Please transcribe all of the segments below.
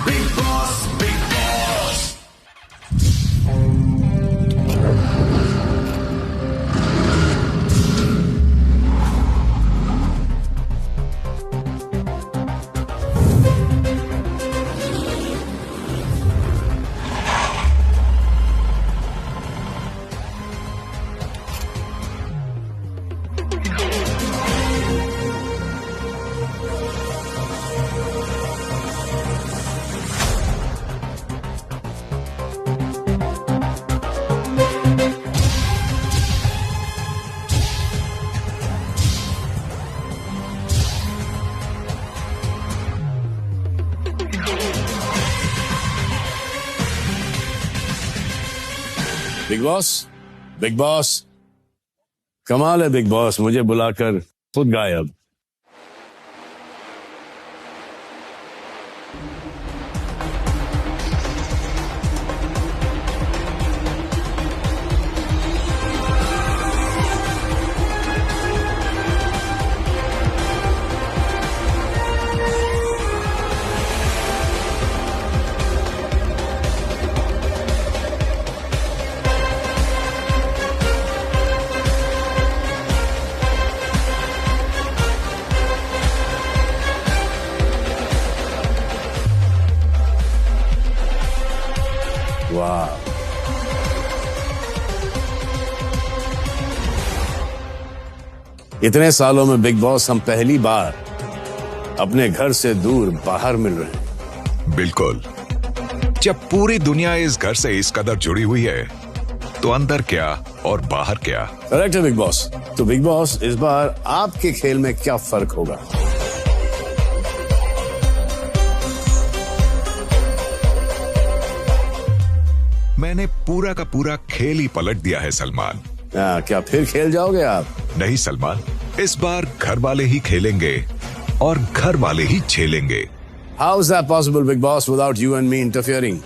Big Boss, Big Boss. Big boss, big boss, कमाल है big boss, मुझे बुलाकर खुद गायब। वाह, इतने सालों में बिग बॉस हम पहली बार अपने घर से दूर बाहर मिल रहे हैं। बिल्कुल। जब पूरी दुनिया इस घर से इस कदर जुड़ी हुई है तो अंदर क्या और बाहर क्या। करेक्ट है बिग बॉस। तो बिग बॉस, इस बार आपके खेल में क्या फर्क होगा? मैंने पूरा का पूरा खेल ही पलट दिया है सलमान। क्या फिर खेल जाओगे आप? नहीं सलमान, इस बार घर वाले ही खेलेंगे और घर वाले ही झेलेंगे। How is that possible, Big Boss, without you and me interfering?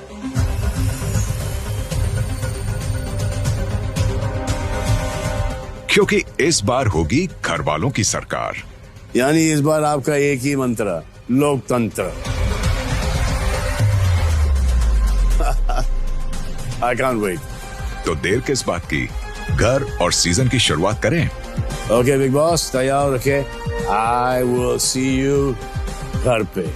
क्योंकि इस बार होगी घर वालों की सरकार। यानी इस बार आपका एक ही मंत्र, लोकतंत्र। I can't wait. तो देर किस बात की, घर और सीजन की शुरुआत करें। Okay, Big Boss, तैयार रखे। I will see you घर पे।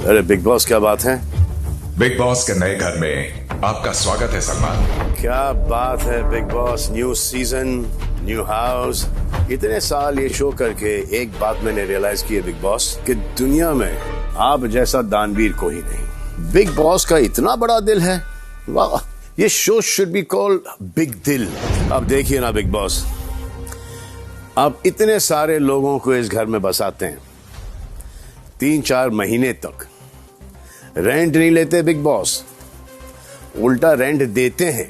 अरे बिग बॉस, क्या बात है? बिग बॉस के नए घर में आपका स्वागत है सलमान। क्या बात है big boss, new season, new house. इतने साल ये शो करके एक बात मैंने रियलाइज की है बिग बॉस, कि दुनिया में आप जैसा दानवीर कोई नहीं। बिग बॉस का इतना बड़ा दिल है, वाह। ये show should be called big दिल। अब देखिए ना बिग बॉस, आप इतने सारे लोगों को इस घर में बसाते हैं, 3-4 महीने तक रेंट नहीं लेते बिग बॉस, उल्टा रेंट देते हैं।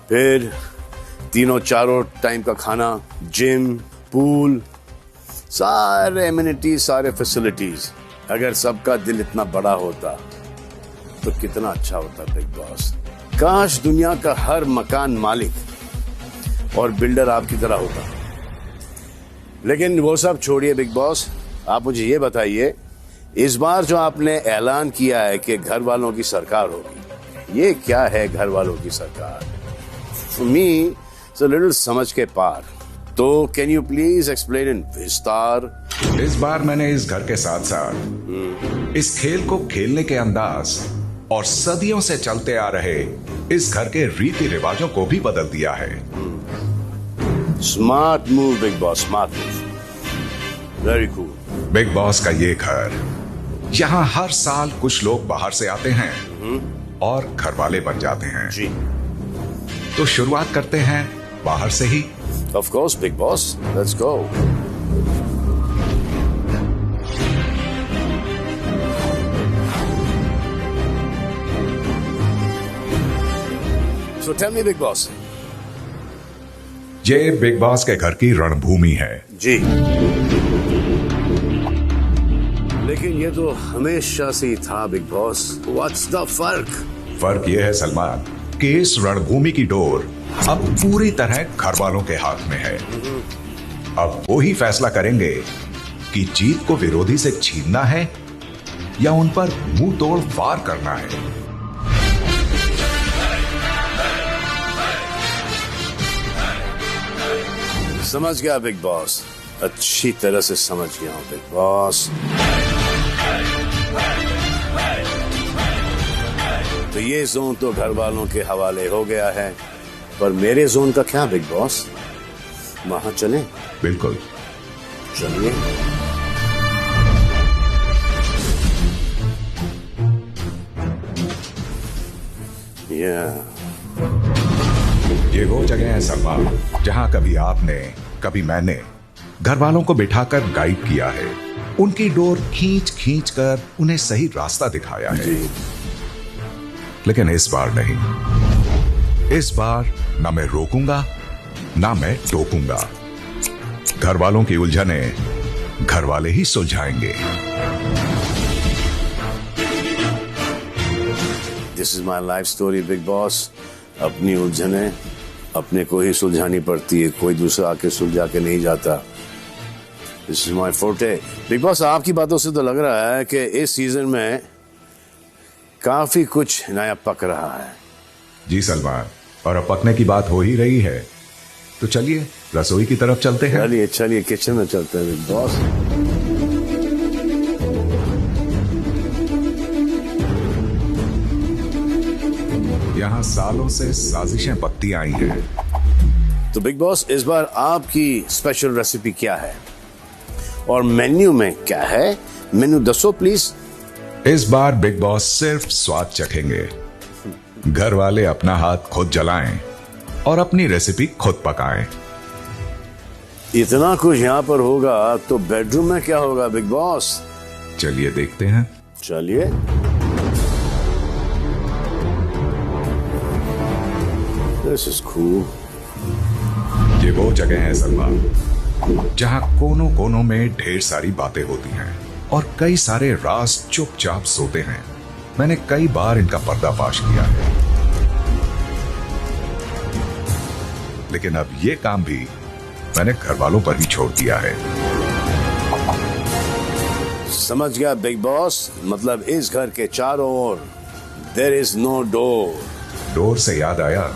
फिर 3-4 टाइम का खाना, जिम, पूल, सारे एमिनिटीज, सारे फैसिलिटीज। अगर सबका दिल इतना बड़ा होता तो कितना अच्छा होता बिग बॉस। काश दुनिया का हर मकान मालिक और बिल्डर आपकी तरह होता। लेकिन वो सब छोड़िए बिग बॉस, आप मुझे ये बताइए, इस बार जो आपने ऐलान किया है कि घर वालों की सरकार होगी, ये क्या है घर वालों की सरकार? For me it's a little समझ के पार। तो can you please explain in विस्तार? इस बार मैंने इस घर के साथ साथ इस खेल को खेलने के अंदाज और सदियों से चलते आ रहे इस घर के रीति रिवाजों को भी बदल दिया है। Smart move big boss, smart move, very cool. Big Boss का ये घर, यहाँ हर साल कुछ लोग बाहर से आते हैं और घर वाले बन जाते हैं जी। तो शुरुआत करते हैं बाहर से ही। Of course Bigg Boss, let's go. So tell me, Big Boss. ये बिग बॉस के घर की रणभूमि है। जी, लेकिन ये तो हमेशा से ही था बिग बॉस। What's the फर्क? फर्क यह है सलमान कि इस रणभूमि की डोर अब पूरी तरह घर वालों के हाथ में है। अब वो ही फैसला करेंगे कि जीत को विरोधी से छीनना है या उन पर मुंह तोड़ वार करना है। समझ गया बिग बॉस, अच्छी तरह से समझ गया हूं बिग बॉस। तो ये जोन तो घर वालों के हवाले हो गया है, पर मेरे जोन का क्या बिग बॉस? वहां चलें? बिल्कुल, चलिए। ये वो जगह है सलमान जहां कभी आपने कभी मैंने घर वालों को बिठाकर गाइड किया है, उनकी डोर खींच खींच कर उन्हें सही रास्ता दिखाया है। लेकिन इस बार नहीं, इस बार ना मैं रोकूंगा ना मैं टोकूंगा। घर वालों की उलझने घर वाले ही सुलझाएंगे। This is my life story Bigg Boss. अपनी उलझने अपने को ही सुलझानी पड़ती है, कोई दूसरा आके सुलझा के नहीं जाता। This is my forte. Big boss, आपकी बातों से तो लग रहा है कि इस सीजन में काफी कुछ नया पक रहा है। जी सलमान, और अब पकने की बात हो ही रही है तो चलिए रसोई की तरफ चलते हैं। चलिए चलिए, किचन में चलते हैं बिग बॉस। यहाँ सालों से साजिशें पकती आई हैं। तो बिग बॉस, इस बार आपकी स्पेशल रेसिपी क्या है और मेन्यू में क्या है? मेन्यू दसो प्लीज। इस बार बिग बॉस सिर्फ स्वाद चखेंगे। घर वाले अपना हाथ खुद जलाएं और अपनी रेसिपी खुद पकाएं। इतना कुछ यहाँ पर होगा तो बेडरूम में क्या होगा बिग बॉस? चलिए देखते हैं। चलिए। This is cool. ये वो जगह है सलमान जहां कोनों कोनों में ढेर सारी बातें होती हैं और कई सारे राज चुपचाप सोते हैं। मैंने कई बार इनका पर्दाफाश किया है, लेकिन अब ये काम भी मैंने घर वालों पर ही छोड़ दिया है। समझ गया बिग बॉस, मतलब इस घर के चारों ओर there is no door. Door से याद आया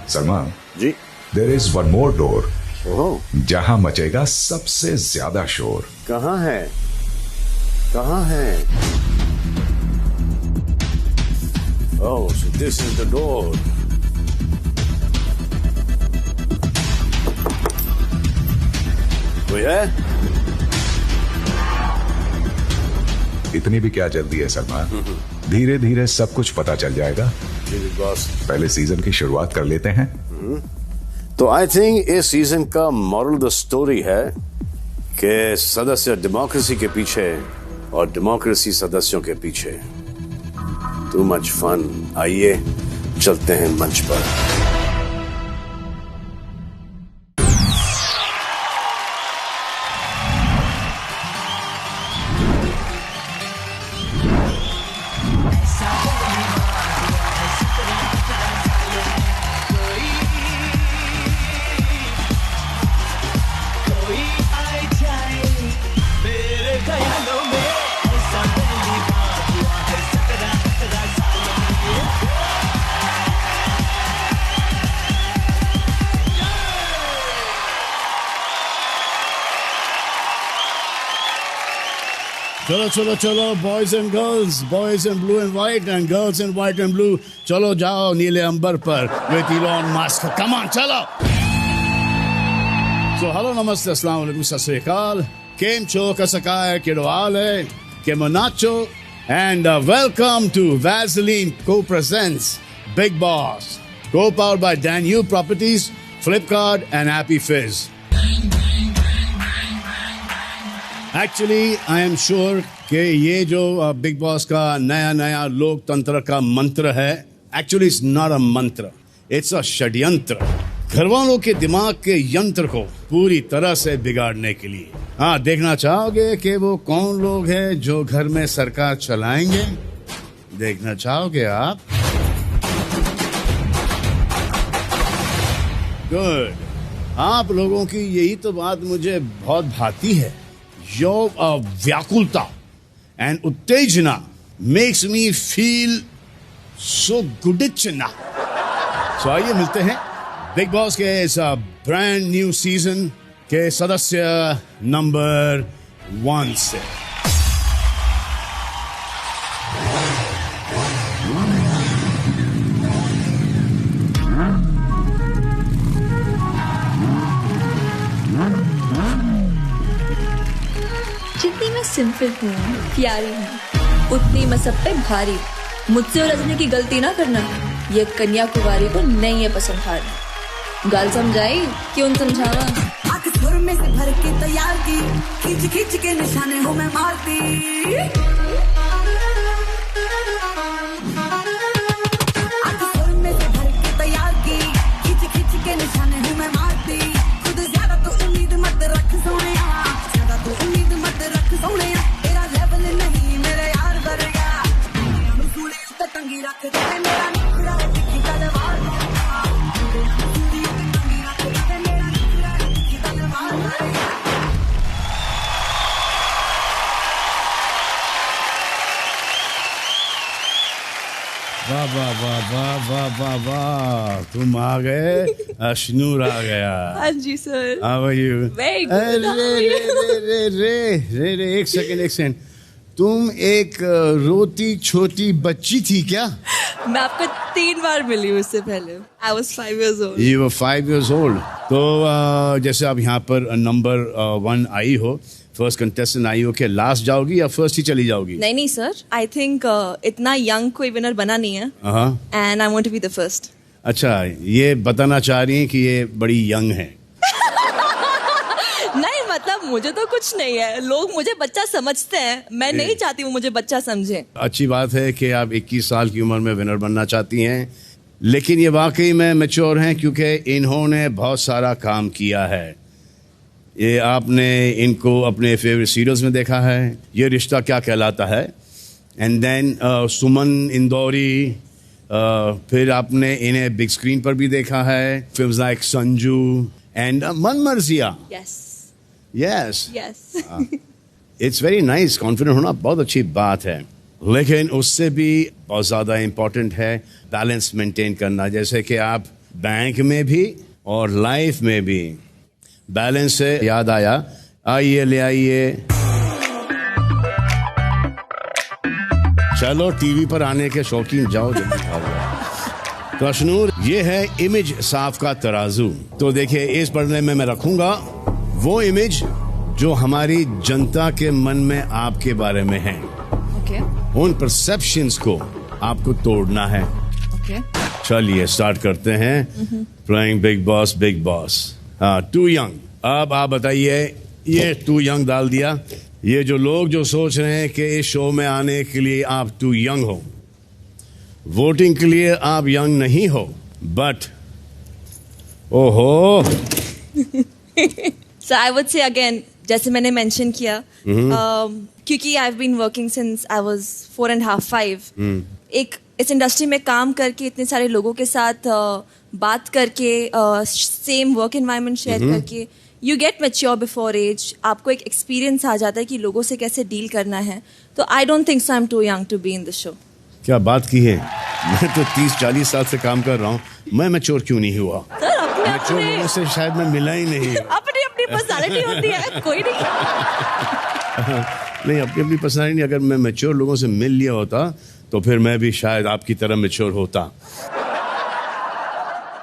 Salman ji, there is one more door oh, जहां मचेगा सबसे ज्यादा शोर। कहाँ है? कहाँ है? Oh, so this is the door. कोई है? इतनी भी क्या जल्दी है सलमान, धीरे धीरे सब कुछ पता चल जाएगा। जी बिग बॉस। पहले सीजन की शुरुआत कर लेते हैं। तो आई थिंक इस सीजन का मॉरल द स्टोरी है कि सदस्य डेमोक्रेसी के पीछे और डेमोक्रेसी सदस्यों के पीछे। Too much fun. आइए चलते हैं मंच पर। चलो चलो चलो, boys and girls, boys in blue and white and girls in white and blue, चलो जाओ नीले अंबर पर with Elon Musk. Come on चलो। सो हेलो, नमस्ते, अस्सलाम वालेकुम, सत श्री अकाल, केम छो, कैसा है, केड़ो हाल है, केमो नाचो, and welcome to Vaseline co-presents Big Boss, co-powered by Dan Yu Properties, Flipkart and Happy Fizz. Actually I am sure कि ये जो बिग बॉस का नया नया लोकतंत्र का मंत्र है, एक्चुअली इट्स नॉट अ मंत्र, इट्स अ षड्यंत्र, घर वालों के दिमाग के यंत्र को पूरी तरह से बिगाड़ने के लिए। हाँ, देखना चाहोगे कि वो कौन लोग हैं जो घर में सरकार चलाएंगे? देखना चाहोगे आप? गुड। आप लोगों की यही तो बात मुझे बहुत भाती है। योर व्याकुलता एंड उत्तेजना makes me feel so good इचना। सो आइए मिलते हैं बिग बॉस के इस ब्रांड न्यू सीजन के सदस्य नंबर 1 से। जितनी मैं सिंपल हूँ, प्यारी हूँ, उतनी मैं सब पे भारी। मुझसे उलझने की गलती ना करना, ये कन्याकुमारी को नहीं है पसंद हारना। गाल समझाई क्यों समझावा? आंख सुर में से भर के तैयार की, खींच खींच के निशाने हूँ मैं मारती। आंख सुर में से भर के तैयार की, खींच खींच के निशाने हूँ मैं मारती। खुद ज्यादा तो उम्मीद मत रख सोनिया, ज्यादा तो उम्मीद मत रख सोनिया। तेरा लेवल नहीं मेरे यार वर्गा, सूली उतर तंगी रख दे मेरा निखरा दिखी तलवार। वाह वाह वाह वाह वाह वाह वाह, तुम आ गए, अशनूर आ गया। हाँ जी sir. How are you? Very good. अरे रे, एक सेकंड, तुम एक रोती छोटी बच्ची थी क्या? मैं आपको 3 बार मिली हूँ इससे पहले। I was 5 years old. You were 5 years old. तो जैसे आप यहाँ पर नंबर 1 आई हो, फर्स्ट कंटेस्टेंट आई हो, क्या लास्ट जाओगी या फर्स्ट ही चली जाओगी? नहीं सर, आई थिंक इतना यंग कोई विनर बना नहीं है, and I want to be the first. अच्छा, ये बताना चाह रही हैं कि ये बड़ी यंग है? नहीं, मतलब मुझे तो कुछ नहीं है, लोग मुझे बच्चा समझते हैं, मैं नहीं चाहती वो मुझे बच्चा समझे। अच्छी बात है कि आप 21 साल की उम्र में विनर बनना चाहती हैं, लेकिन ये वाकई में मैच्योर हैं क्योंकि इन्होंने बहुत सारा काम किया है। ये आपने इनको अपने फेवरेट सीरियल्स में देखा है, ये रिश्ता क्या कहलाता है, एंड देन सुमन इंदौरी, फिर आपने इन्हें बिग स्क्रीन पर भी देखा है, films like Sanju and Manmarziyaan. Yes yes yes. It's very nice, confident होना बहुत अच्छी बात है, लेकिन उससे भी बहुत ज़्यादा इम्पोर्टेंट है बैलेंस मेंटेन करना। जैसे कि आप बैंक में भी और लाइफ में भी, बैलेंस से याद आया, आइए ले आइए, चलो टीवी पर आने के शौकीन जाओ जल्दी खाओ। तो अशनूर, ये है इमेज साफ का तराजू। तो देखिए, इस पढ़ने में मैं रखूंगा वो इमेज जो हमारी जनता के मन में आपके बारे में है। ओके उन परसेप्शंस को आपको तोड़ना है। ओके। चलिए स्टार्ट करते हैं। Playing big boss, big boss. हाँ, टू यंग। अब आप बताइए, ये टू यंग डाल दिया। ये जो लोग जो सोच रहे हैं कि इस शो में आने के लिए आप टू यंग हो, वोटिंग के लिए आप यंग नहीं हो, बट ओहो। So I would say again, जैसे मैंने मेंशन किया, क्योंकि I've been working since I was 4.5, 5. एक इस इंडस्ट्री में काम करके, इतने सारे लोगों के साथ बात करके, सेम वर्क एनवायरनमेंट शेयर करके, you get mature before age. आपको एक एक्सपीरियंस आ जाता है कि लोगों से कैसे डील करना है। तो I don't think so I am too young to be in the show. क्या बात की है, मैं तो 30-40 साल से काम कर रहा हूँ, मैं मैच्योर क्यों नहीं हुआ? सर अपने मैच्योर अपने लोगों से शायद मैं मिला ही नहीं। अपनी अपनी पर्सनालिटी होती है, कोई नहीं। नहीं, अपनी अपनी पर्सनालिटी। अगर मैं मैच्योर लोगों से मिल लिया होता तो फिर मैं भी शायद आपकी तरह मैच्योर होता।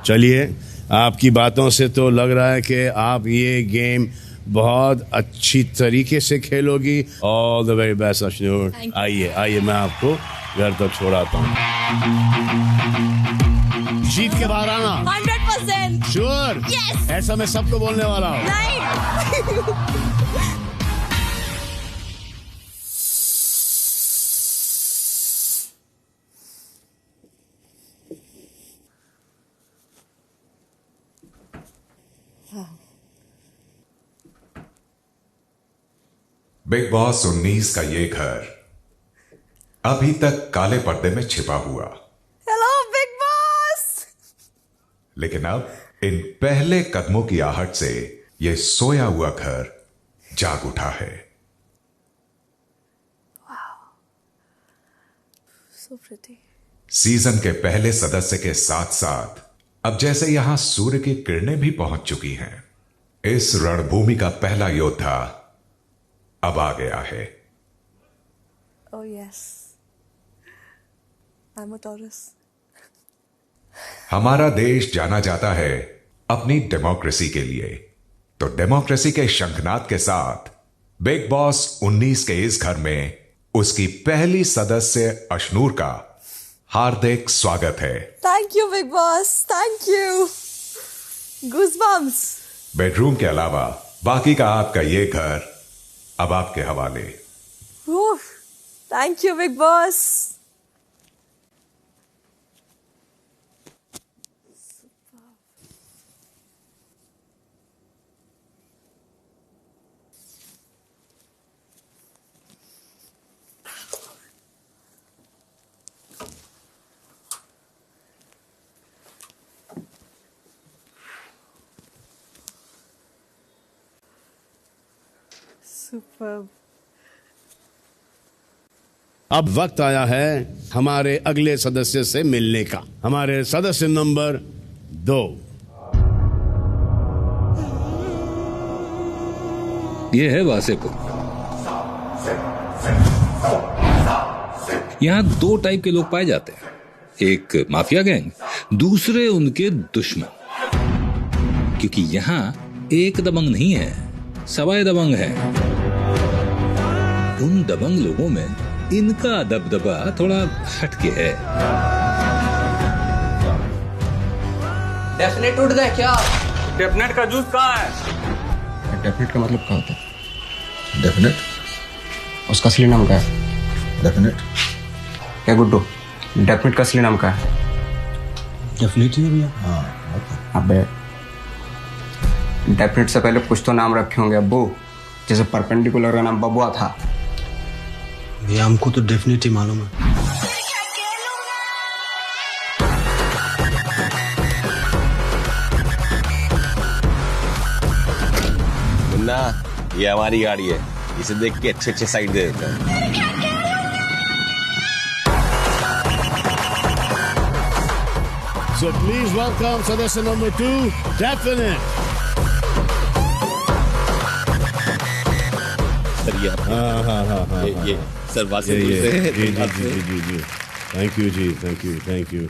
चलिए, आपकी बातों से तो लग रहा है कि आप ये गेम बहुत अच्छी तरीके से खेलोगी। All the very best Ashnoor. आइए आइए, मैं आपको घर तक छोड़ाता हूँ। जीत के बाहर आना 100%। श्योर। Yes! ऐसा मैं सबको बोलने वाला हूँ। नहीं। बिग बॉस 19 का ये घर अभी तक काले पर्दे में छिपा हुआ, हेलो बिग बॉस। लेकिन अब इन पहले कदमों की आहट से ये सोया हुआ घर जाग उठा है। So pretty. सीजन के पहले सदस्य के साथ साथ अब जैसे यहां सूर्य की किरणें भी पहुंच चुकी हैं, इस रणभूमि का पहला योद्धा अब आ गया है। Oh yes. I'm a Taurus. हमारा देश जाना जाता है अपनी डेमोक्रेसी के लिए, तो डेमोक्रेसी के शंखनाद के साथ बिग बॉस 19 के इस घर में उसकी पहली सदस्य अशनूर का हार्दिक स्वागत है। Thank you big boss. Thank you. Goosebumps. Bedroom के अलावा बाकी का आपका ये घर अब आपके हवाले। Whew. Thank you big boss. Superb. अब वक्त आया है हमारे अगले सदस्य से मिलने का। हमारे सदस्य नंबर 2। ये है वासेपुर। यहाँ 2 टाइप के लोग पाए जाते हैं, एक माफिया गैंग, दूसरे उनके दुश्मन। क्योंकि यहाँ एक दबंग नहीं है, सवाए दबंग है। उन दबंग लोगों में इनका दबदबा थोड़ा हटके है। डेफिनेट उठ गए क्या? डेफिनेट का जूस कहाँ है? डेफिनेट का मतलब क्या होता है? डेफिनेट? उसका असली नाम क्या है? डेफिनेट? क्या गुड्डू, डेफिनेट का असली नाम क्या है? डेफिनेट ही है भैया। हाँ। अबे डेफिनेट से पहले कुछ तो नाम रखे होंगे अब्बू, जैसे परपेंडिकुलर का नाम बबुआ था। भैया हमको तो डेफिनेट ही मालूम है। मुन्ना, ये हमारी गाड़ी है, इसे देख के अच्छे अच्छे साइड दे देते हैं। So please welcome सदस्य नंबर 2, Definite. सर ये सर वासेपुर से। जी थैंक यू।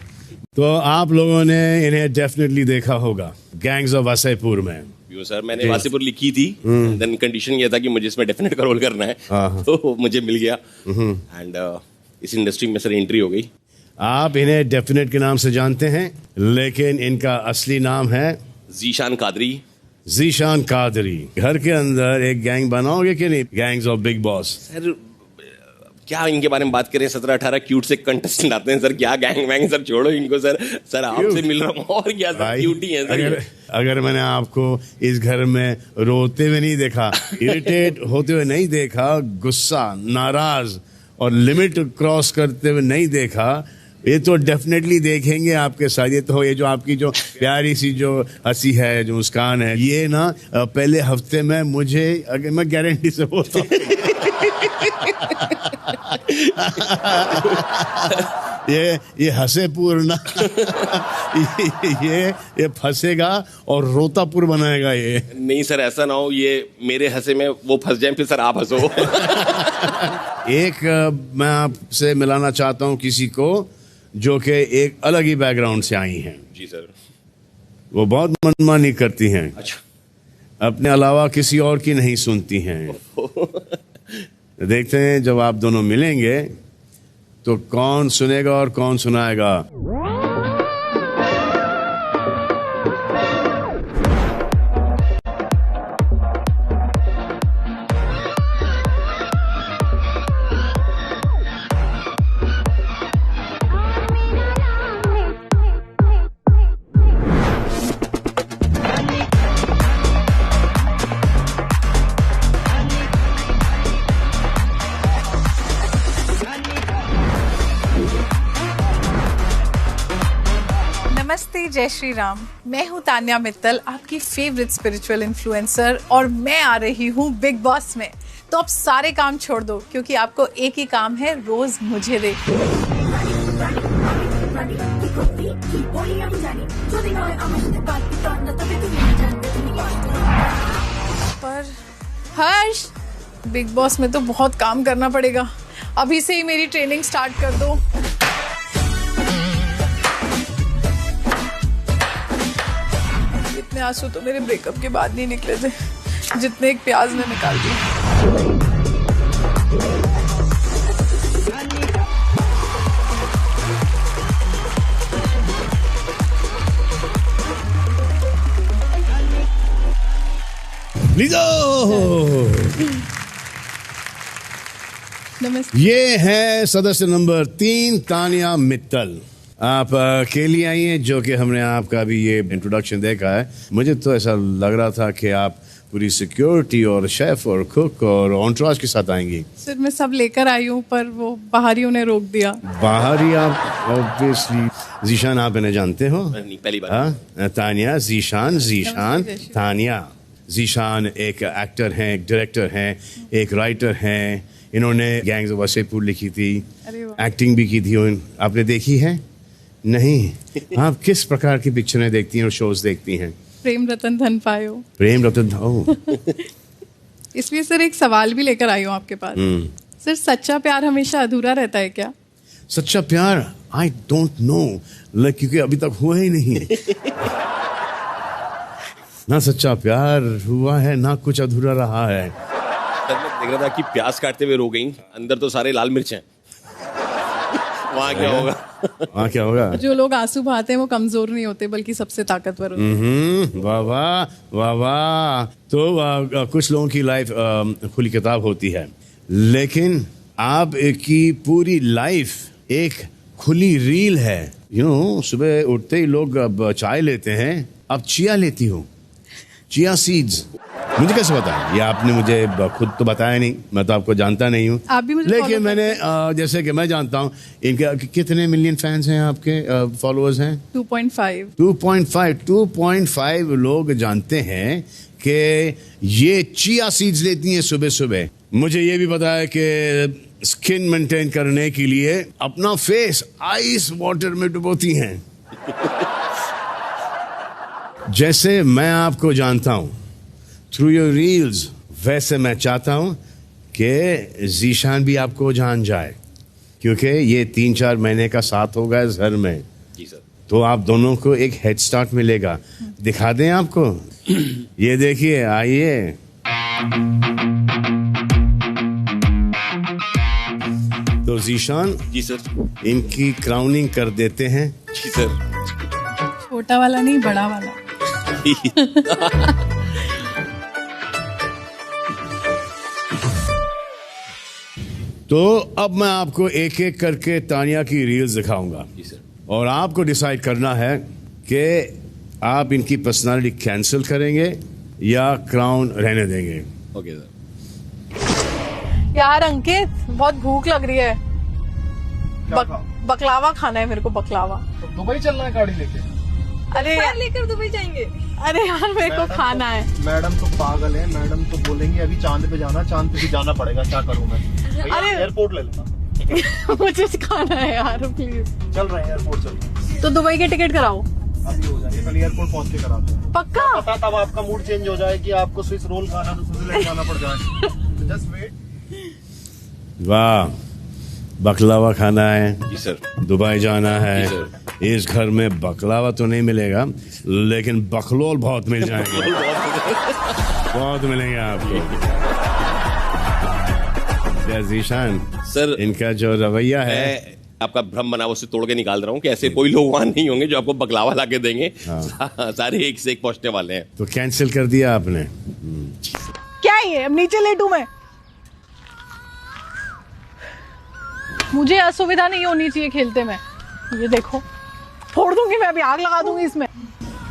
तो आप लोगों ने इन्हें डेफिनेटली देखा होगा गैंग्स ऑफ वासेपुर में। सर मैंने वासेपुर लिखी थी, देन कंडीशन ये था कि मुझे इसमें डेफिनेट का रोल करना है, तो मुझे मिल गया एंड इस इंडस्ट्री में सर एंट्री हो गई। आप इन्हें डेफिनेट के नाम से जानते हैं, लेकिन इनका असली नाम है जीशान कादरी। जीशान कादरी। घर के अंदर एक गैंग बनाओगे कि नहीं, gangs of big boss? Sir क्या इनके बारे में बात करें, 17-18 क्यूट से कंटेस्टेंट आते हैं सर, क्या गैंग वैंग सर, छोड़ो इनको सर। सर आपसे मिल रहा हूँ और क्या सर, क्यूटी है सर। अगर मैंने आपको इस घर में रोते हुए नहीं देखा, इरिटेट होते हुए नहीं देखा, गुस्सा, नाराज और लिमिट क्रॉस करते हुए नहीं देखा, ये तो डेफिनेटली देखेंगे आपके साथ। ये तो ये जो आपकी जो प्यारी सी जो हंसी है, जो मुस्कान है, ये ना पहले हफ्ते में मुझे, अगर मैं गारंटी से बोलता हूँ ये हंसेपुर ना ये फंसेगा और रोतापुर बनाएगा ये। नहीं सर ऐसा ना हो, ये मेरे हंसे में वो फंस जाए, फिर सर आप हंसो। एक मैं आपसे मिलाना चाहता हूँ किसी को जो कि एक अलग ही बैकग्राउंड से आई हैं। जी सर। वो बहुत मनमानी करती हैं। अच्छा। अपने अलावा किसी और की नहीं सुनती हैं। देखते हैं जब आप दोनों मिलेंगे तो कौन सुनेगा और कौन सुनाएगा। नमस्ते, जय श्री राम। मैं हूँ तान्या मित्तल, आपकी फेवरेट स्पिरिचुअल इन्फ्लुएंसर, और मैं आ रही हूँ बिग बॉस में। तो अब सारे काम छोड़ दो, क्योंकि आपको एक ही काम है, रोज मुझे देखो। पर हर्ष, बिग बॉस में तो बहुत काम करना पड़ेगा। अभी से ही मेरी ट्रेनिंग स्टार्ट कर दो। इतने आंसू तो मेरे ब्रेकअप के बाद नहीं निकले थे, जितने एक प्याज ने निकाल दिए। नमस्ते। ये है सदस्य नंबर 3 तान्या मित्तल। आप अकेली आई हैं, जो कि हमने आपका भी ये इंट्रोडक्शन देखा है। मुझे तो ऐसा लग रहा था कि आप पूरी सिक्योरिटी और शेफ और कुक और एंटोurage के साथ आएंगी। सर, मैं सब लेकर आई हूँ, पर वो बाहरियों ने रोक दिया। बाहरी? आप ऑब्वियसली जीशान, आप इन्हें जानते हो? नहीं, पहली बार। हाँ, तान्या, जीशान तान्या। जीशान एक एक्टर हैं, एक डायरेक्टर हैं, एक राइटर हैं। इन्होंने गैंग्स ऑफ वासेपुर लिखी थी, एक्टिंग भी की थी। आपने देखी है? नहीं। आप किस प्रकार की पिक्चरें देखती हैं और शोज देखती हैं? प्रेम रतन धन पायो। प्रेम रतन, ओह। इसलिए सर एक सवाल भी लेकर आई हूँ आपके पास। सर, सच्चा प्यार हमेशा अधूरा रहता है क्या? सच्चा प्यार? आई डोंट नो, क्योंकि अभी तक हुआ ही नहीं। ना सच्चा प्यार हुआ है, ना कुछ अधूरा रहा है। सर, मैं देख रहा था कि प्याज काटते हुए रो गई, अंदर तो सारे लाल मिर्च हैं। वहाँ क्या होगा? वहाँ क्या होगा? जो लोग आंसू बहाते हैं वो कमजोर नहीं होते, बल्कि सबसे ताकतवर होते हैं। वाह वाह, वाह वाह। तो कुछ लोगों की लाइफ खुली किताब होती है, लेकिन आप की पूरी लाइफ एक खुली रील है। सुबह उठते ही लोग अब चाय लेते हैं, अब चिया लेती हो, चिया सीड्स। मुझे कैसे पता? ये आपने मुझे खुद तो बताया नहीं, मैं तो आपको जानता नहीं हूँ। आप भी मुझे लेकिन मैंने जैसे कि मैं जानता हूँ, इनके कितने मिलियन फैंस हैं आपके, फॉलोअर्स हैं? 2.5 लोग जानते हैं कि ये चिया सीड्स लेती हैं सुबह सुबह। मुझे ये भी पता है कि स्किन मेंटेन करने के लिए अपना फेस आइस वाटर में डुबोती हैं। जैसे मैं आपको जानता हूँ थ्रू योर रील्स, वैसे मैं चाहता हूँ कि जीशान भी आपको जान जाए, क्योंकि ये 3-4 महीने का साथ होगा इस घर में। जी सर। तो आप दोनों को एक हेड स्टार्ट मिलेगा। दिखा दें आपको? ये देखिए, आइए। तो जीशान। जी सर। इनकी क्राउनिंग कर देते हैं। जी सर। छोटा वाला नहीं, बड़ा वाला। तो अब मैं आपको एक एक करके तान्या की रील्स दिखाऊंगा। जी सर। और आपको डिसाइड करना है कि आप इनकी पर्सनालिटी कैंसिल करेंगे या क्राउन रहने देंगे। Okay sir. यार अंकित, बहुत भूख लग रही है। बकलावा खाना है मेरे को, बकलावा। तो दुबई चलना है गाड़ी लेके? अरे यार, लेकर दुबई जाएंगे। अरे यार, मेरे को खाना है। मैडम तो पागल है, मैडम तो बोलेंगे अभी चांद पे जाना, चांद पे भी जाना पड़ेगा, क्या करूँ मैं? अरे एयरपोर्ट ले लेना। मुझे खाना है यार, प्लीज। चल रहे हैं, एयरपोर्ट चल। तो दुबई के टिकट कराओ। अभी हो जाएंगे, कल एयरपोर्ट पहुँच के कराते हैं। पक्का? पता, तब आपका मूड चेंज हो जाए कि आपको स्विस रोल खाना तो स्विट्जरलैंड जाना पड़ जाए। Just wait. वाह, बकलावा खाना है। जी सर। दुबई जाना है। जी सर। इस घर में बकलावा तो नहीं मिलेगा, लेकिन बकलोल बहुत मिल जाएंगे। बहुत मिलेंगे आपको। जीशान सर, इनका जो रवैया है, आपका भ्रम बना उसे तोड़ के निकाल रहा हूँ कि ऐसे कोई लोग वहां नहीं होंगे जो आपको बकलावा ला के देंगे। सारे एक से एक पहुंचने वाले हैं। तो कैंसिल कर दिया आपने? क्या ये, अब नीचे लेटूं मैं? मुझे असुविधा नहीं होनी चाहिए खेलते में। ये देखो, फोड़ दूंगी मैं, अभी आग लगा दूंगी इसमें।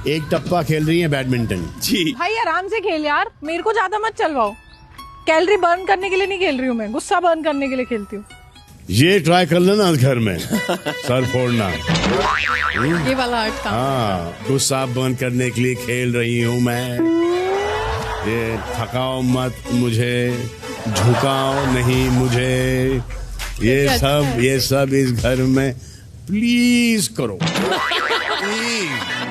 एक टप्पा खेल रही है बैडमिंटन। जी भाई, आराम से खेल यार, मेरे को ज्यादा मत चलवाओ। कैलोरी बर्न करने के लिए नहीं खेल रही हूँ मैं, गुस्सा बर्न करने के लिए खेलती हूँ। ये ट्राई कर लेना घर में, सर फोड़ना। ये वाला आर्ट काम। हाँ, गुस्सा बंद करने के लिए खेल रही हूँ मैं। ये थकाओ मत मुझे, झुकाओ नहीं मुझे, ये सब इस घर में प्लीज करो।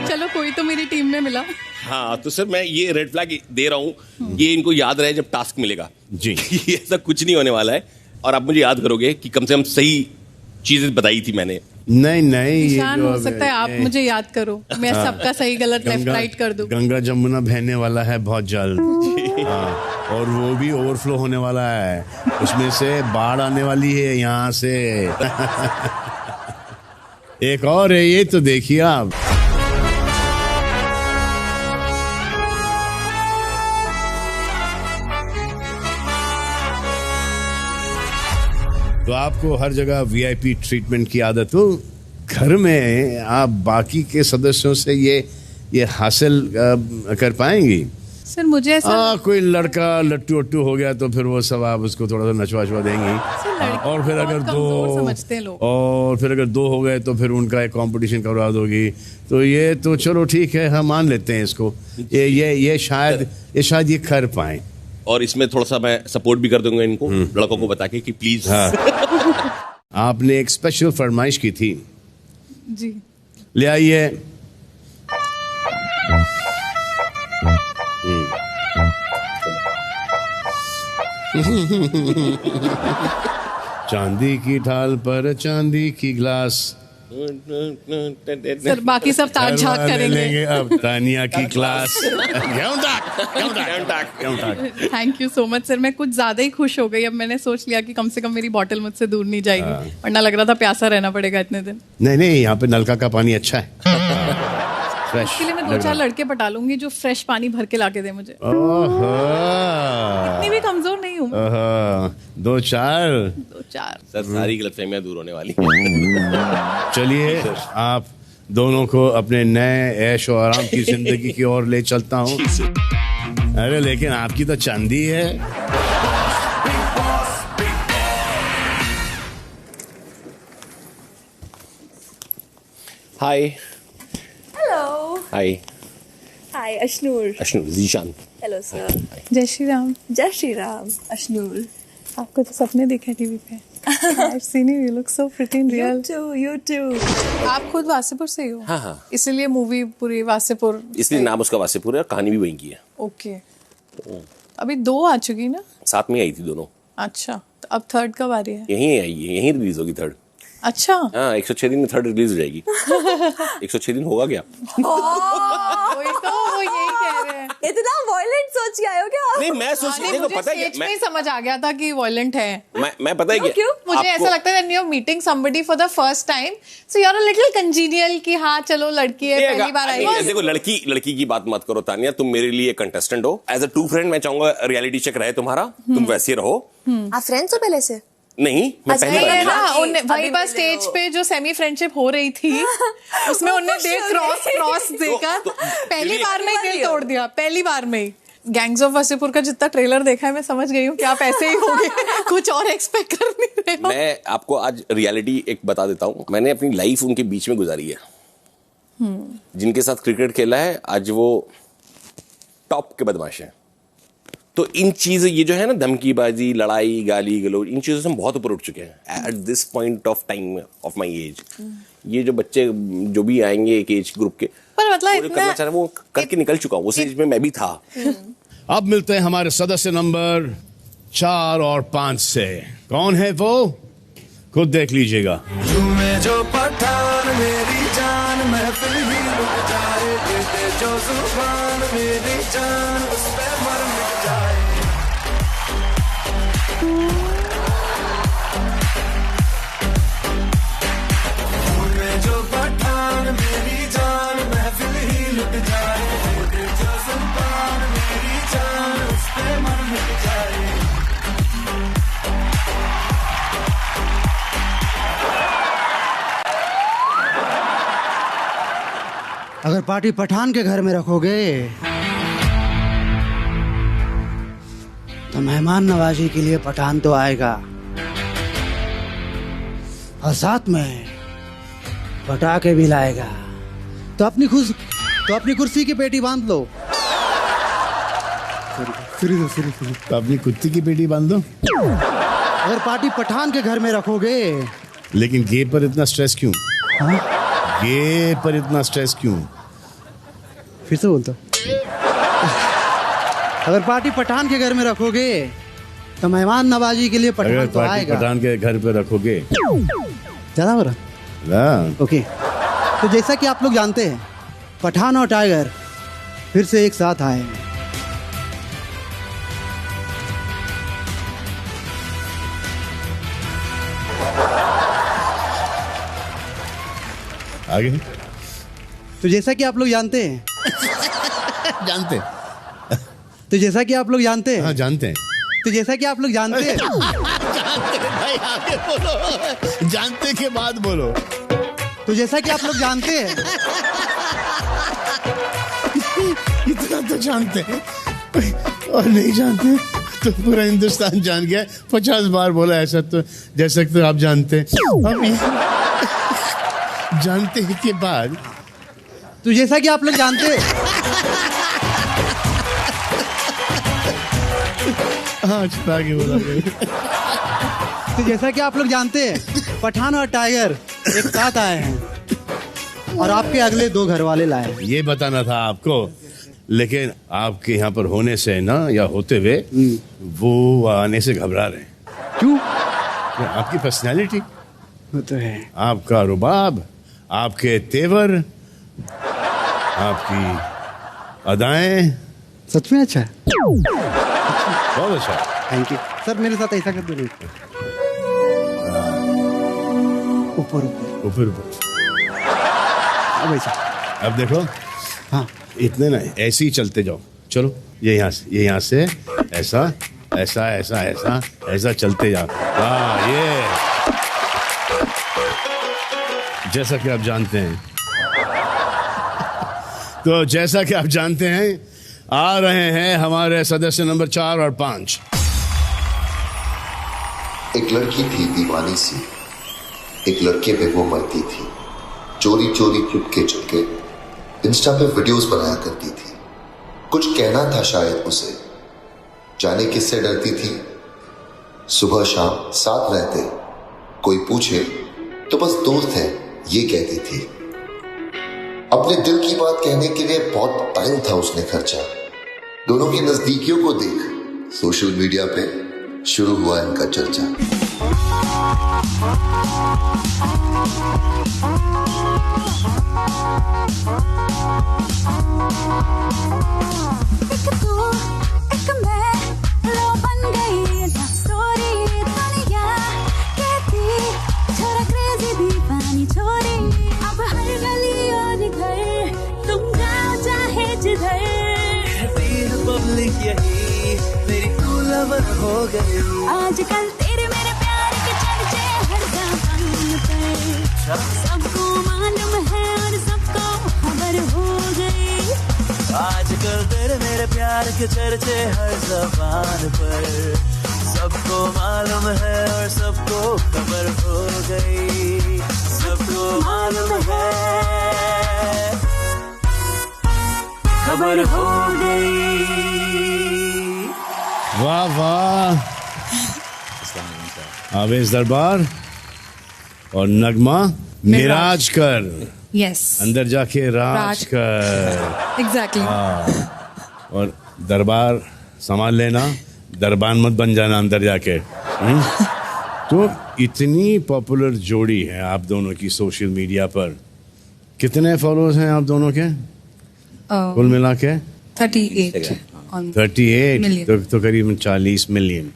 चलो कोई तो मेरी टीम में मिला। हाँ तो सर मैं ये रेड फ्लैग दे रहा हूँ, ये इनको याद रहे जब टास्क मिलेगा जी। ये ऐसा कुछ नहीं होने वाला है और आप मुझे याद करोगे कि कम से कम सही चीजें बताई थी मैंने। नहीं निशान हो सकता है आप मुझे याद करो, मैं सबका सही गलत लेफ्ट राइट कर दूं। गंगा जमुना बहने वाला है बहुत जल्द। हाँ, और वो भी ओवरफ्लो होने वाला है, उसमें से बाढ़ आने वाली है यहाँ से। एक और है, ये तो देखिए आप। तो आपको हर जगह वीआईपी ट्रीटमेंट की आदत हो, घर में आप बाकी के सदस्यों से ये हासिल कर पाएंगी? सर मुझे ऐसा कोई लड़का लट्टू वट्टू हो गया तो फिर वो सब आप उसको थोड़ा सा नचवा देंगी। और फिर अगर दो हो गए तो फिर उनका एक कंपटीशन करवा दोगी। तो ये तो चलो ठीक है, हम मान लेते हैं इसको, ये शायद ये कर पाए। और इसमें थोड़ा सा मैं सपोर्ट भी कर दूंगा इनको, लड़कों को बता के कि प्लीज। हाँ। आपने एक स्पेशल फरमाइश की थी जी, ले आइए। चांदी की थाल पर चांदी की ग्लास। सर बाकी सब ताक झाक करेंगे। अब तानिया की class. Thank you so much sir, मैं कुछ ज्यादा ही खुश हो गई। अब मैंने सोच लिया कि कम से कम मेरी बॉटल मुझसे दूर नहीं जाएगी, वरना लग रहा था प्यासा रहना पड़ेगा इतने दिन। नहीं, यहाँ पे नलका का पानी अच्छा है। इसके लिए मैं 2-4 लड़के पटा लूंगी जो फ्रेश पानी भर के लाके दे मुझे। इतनी भी कमजोर नहीं हूँ। 2-4 सर सारी गलतफहमियां दूर होने वाली। चलिए आप दोनों को अपने नए ऐश और आराम की जिंदगी की ओर ले चलता हूँ। अरे लेकिन आपकी तो चांदी है। Hi. Hi hi Ashnoor. Zeeshan. Hello sir. जय श्री राम। जय श्री राम। अशनूर, आपको तो सपने दिखे टीवी पे। I've seen you. You look so pretty in real. You too. आप खुद वासेपुर से ही हो? हाँ। इसलिए मूवी पूरी वासेपुर। इसलिए नाम उसका वासेपुर है और कहानी भी वहीं की है। ओके। अभी 2 आ चुकी ना? साथ में आई थी दोनों। अच्छा, तो अब 3rd कब आ रही है? यहीं आई है, यहीं रिलीज होगी 3rd। अच्छा। हाँ 106 दिन में 3rd रिलीज हो जाएगी। 106 दिन होगा क्या? वही तो वो यही कह रहे हैं। इतना वायलेंट सोच के आए हो क्या? नहीं मैं सोचने को पता है मैं समझ आ गया था कि वायलेंट है। मैं पता है क्यों? मुझे ऐसा लगता है you're meeting somebody for the first time, so you're a little congenial कि हाँ चलो लड़की है पहली बार आई है। देखो लड़की की बात मत करो तानिया, तुम मेरे लिए कंटेस्टेंट हो। एज अ ट्रू फ्रेंड मैं चाहूंगा रियलिटी चेक रहे तुम्हारा, तुम वैसे रहो। आप फ्रेंड्स हो पहले से? नहीं मैं पहली बार वहीं पर स्टेज पे जो सेमी फ्रेंडशिप हो रही थी उसमें उन्होंने क्रॉस देखा, पहली बार में दिल तोड़ दिया। पहली बार में गैंग्स ऑफ वासेपुर का जितना ट्रेलर देखा है मैं समझ गई हूँ कि आप ऐसे ही होंगे। कुछ और एक्सपेक्ट कर नहीं रहे हो। मैं आपको आज रियलिटी एक बता देता हूँ। मैंने अपनी लाइफ उनके बीच में गुजारी है जिनके साथ क्रिकेट खेला है। आज वो टॉप के बदमाश हैं। तो इन चीज़ ये जो है ना धमकीबाजी, लड़ाई, गाली गलौज, इन चीज़ों से हम बहुत ऊपर उठ चुके हैं at this point of time of my age. ये जो बच्चे जो भी आएंगे एक एज ग्रुप के, पर मतलब करना चाह रहे वो करके निकल चुका हूँ। उस एज में मैं भी था। अब मिलते हैं हमारे सदस्य नंबर 4 और 5 से। कौन है वो खुद देख लीजिएगा। जो पठान मेरी जान महफिल ही रुक जाए, जो जुबान मेरी जान उस पे मर मिट जाए। जो पठान मेरी जान महफिल ही लुट जाए, जो जुबान मेरी जान उस पे मर मिट जाए। अगर पार्टी पठान के घर में रखोगे तो मेहमान नवाजी के लिए पठान तो आएगा, और साथ में पटाखे भी लाएगा, तो अपनी कुर्सी की पेटी बांध लो। तो अपनी कुत्ती की पेटी बांध दो। अगर पार्टी पठान के घर में रखोगे। लेकिन गे पर इतना स्ट्रेस क्यों? गे पर इतना स्ट्रेस क्यों? फिर से बोलता। अगर पार्टी पठान के घर में रखोगे तो मेहमान नवाजी के लिए पठान तो आएगा। पठान के घर पे रखोगे ज्यादा हो रहा। ओके, तो जैसा कि आप लोग जानते हैं, पठान और टाइगर फिर से एक साथ आए हैं। आगे। तो जैसा कि आप लोग जानते हैं जानते हैं। तो जैसा कि आप लोग जानते हैं। हाँ, जानते हैं। तो जैसा कि आप लोग जानते हैं। जानते हैं भाई, आगे बोलो। जानते के बाद बोलो। तो जैसा कि आप लोग जानते हैं। इतना तो जानते हैं और नहीं जानते तो पूरा हिंदुस्तान जान गया। 50 बार बोला ऐसा, तो जैसा कि आप जानते हैं। जानते हैं के बाद। तो जैसा कि आप लोग जानते हैं। हाँ, आगे बोला। तो जैसा कि आप लोग जानते हैं, पठान और टाइगर एक साथ आए हैं और आपके अगले 2 घर वाले लाए। ये बताना था आपको, लेकिन आपके यहाँ पर होने से ना, या होते हुए वो आने से घबरा रहे हैं। क्यों? आपकी पर्सनैलिटी, वो तो है। आपका रुबाब, आपके तेवर, आपकी अदाएं। सच में अच्छा है। बहुत अच्छा। थैंक यू सर, मेरे साथ ऐसा कर दो। ऊपर ऊपर ऊपर। अब ऐसा। अब देखो। हाँ, इतने ना, ऐसे ही चलते जाओ। चलो, ये यहाँ से ऐसा ऐसा ऐसा ऐसा ऐसा चलते जाओ। हाँ, ये जैसा कि आप जानते हैं। तो जैसा कि आप जानते हैं, आ रहे हैं हमारे सदस्य नंबर 4 और 5। एक लड़की थी दीवानी सी, एक लड़के पे वो मरती थी। चोरी चोरी चुपके इंस्टा पे वीडियोस बनाया करती थी। कुछ कहना था शायद उसे, जाने किससे डरती थी। सुबह शाम साथ रहते, कोई पूछे तो बस दोस्त है ये कहती थी। अपने दिल की बात कहने के लिए बहुत टाइम था उसने खर्चा। दोनों की नजदीकियों को देख सोशल मीडिया पे शुरू हुआ इनका चर्चा। एक तू एक मैं लो बन गई लव स्टोरी। दुनिया कहती छोरा क्रेजी दीवानी छोरी। अब हर गली और घर तुम जाओ चाहे जिधर, पब्लिक यही मेरी तू लवर हो गई। आजकल तेरे मेरे प्यार के चर्चे हर जबान पे। सबको मालूम है और सबको खबर हो गई। आजकल तेरे मेरे प्यार के चर्चे हर जबान पर। सबको मालूम है और सबको खबर हो गई। सबको मालूम है, खबर हो गई। वाह वाह। आवेश दरबार और नगमा मिराज कर। यस, अंदर जाके राज कर। एग्जैक्टली। और दरबार संभाल लेना, दरबान मत बन जाना अंदर जाके। तो इतनी पॉपुलर जोड़ी है आप दोनों की सोशल मीडिया पर। कितने फॉलोअर्स हैं आप दोनों के कुल मिला के? 38 तो करीबन 40 मिलियन।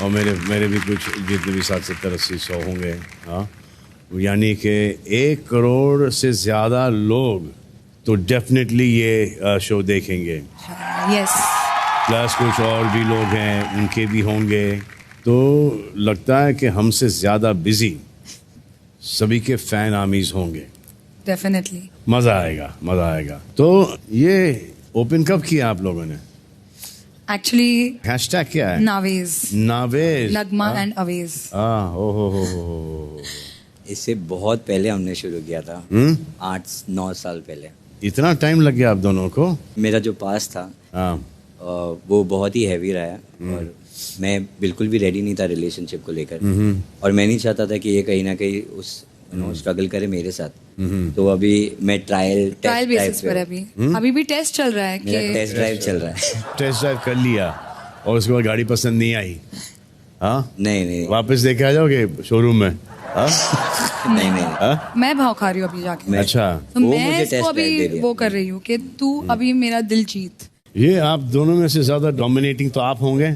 और मेरे भी कुछ जितने भी 70-80-100 होंगे। हाँ, यानी कि 1 करोड़ से ज़्यादा लोग तो डेफिनेटली ये शो देखेंगे। यस। प्लस कुछ और भी लोग हैं, उनके भी होंगे। तो लगता है कि हमसे ज़्यादा बिजी सभी के फैन आमीज होंगे। डेफिनेटली मज़ा आएगा, मज़ा आएगा। तो ये ओपन कब किया आप लोगों ने? एक्चुअली हैशटैग क्या है? नावेज। नावेज, नगमा एंड अवेज। हो। इससे बहुत पहले हमने शुरू किया था, 8-9 साल पहले। इतना टाइम लग गया आप दोनों को? मेरा जो पास था वो बहुत ही हैवी रहा है और मैं बिल्कुल भी रेडी नहीं था रिलेशनशिप को लेकर, और मैं नहीं चाहता था कि ये कहीं ना कहीं उस स्ट्रगल करे मेरे साथ। तो अभी मैं ट्रायल बेसिस पर अभी भी टेस्ट चल रहा है, मेरा टेस्ट ड्राइव चल रहा है। टेस्ट ड्राइव कर लिया और उसके बाद गाड़ी पसंद नहीं आई? हाँ, नहीं वापस लेके आ जाओगे शोरूम में? नहीं मैं भाव खा रही हूँ अभी जाके। अच्छा, तो मैं इसको अभी वो कर रही हूँ कि तू अभी मेरा दिल जीत। ये आप दोनों में से ज्यादा डोमिनेटिंग तो आप होंगे?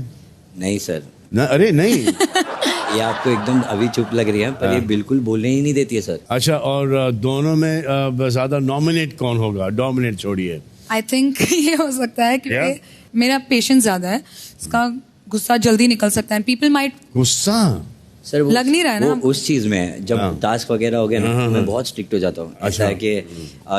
नहीं सर। अरे नहीं ये आपको एकदम अभी चुप लग रही है, पर ये बिल्कुल बोलने ही नहीं देती है सर। अच्छा, और दोनों में ज्यादा नॉमिनेट कौन होगा? डोमिनेट छोड़िए। आई थिंक ये हो सकता है क्योंकि मेरा पेशेंस ज्यादा है, इसका गुस्सा जल्दी निकल सकता है। पीपल माइट गुस्सा सर लग नहीं रहा है ना, उस चीज में जब टास्क वगैरह हो गया ना, मैं बहुत स्ट्रिक्ट हो जाता हूँ। ऐसा है कि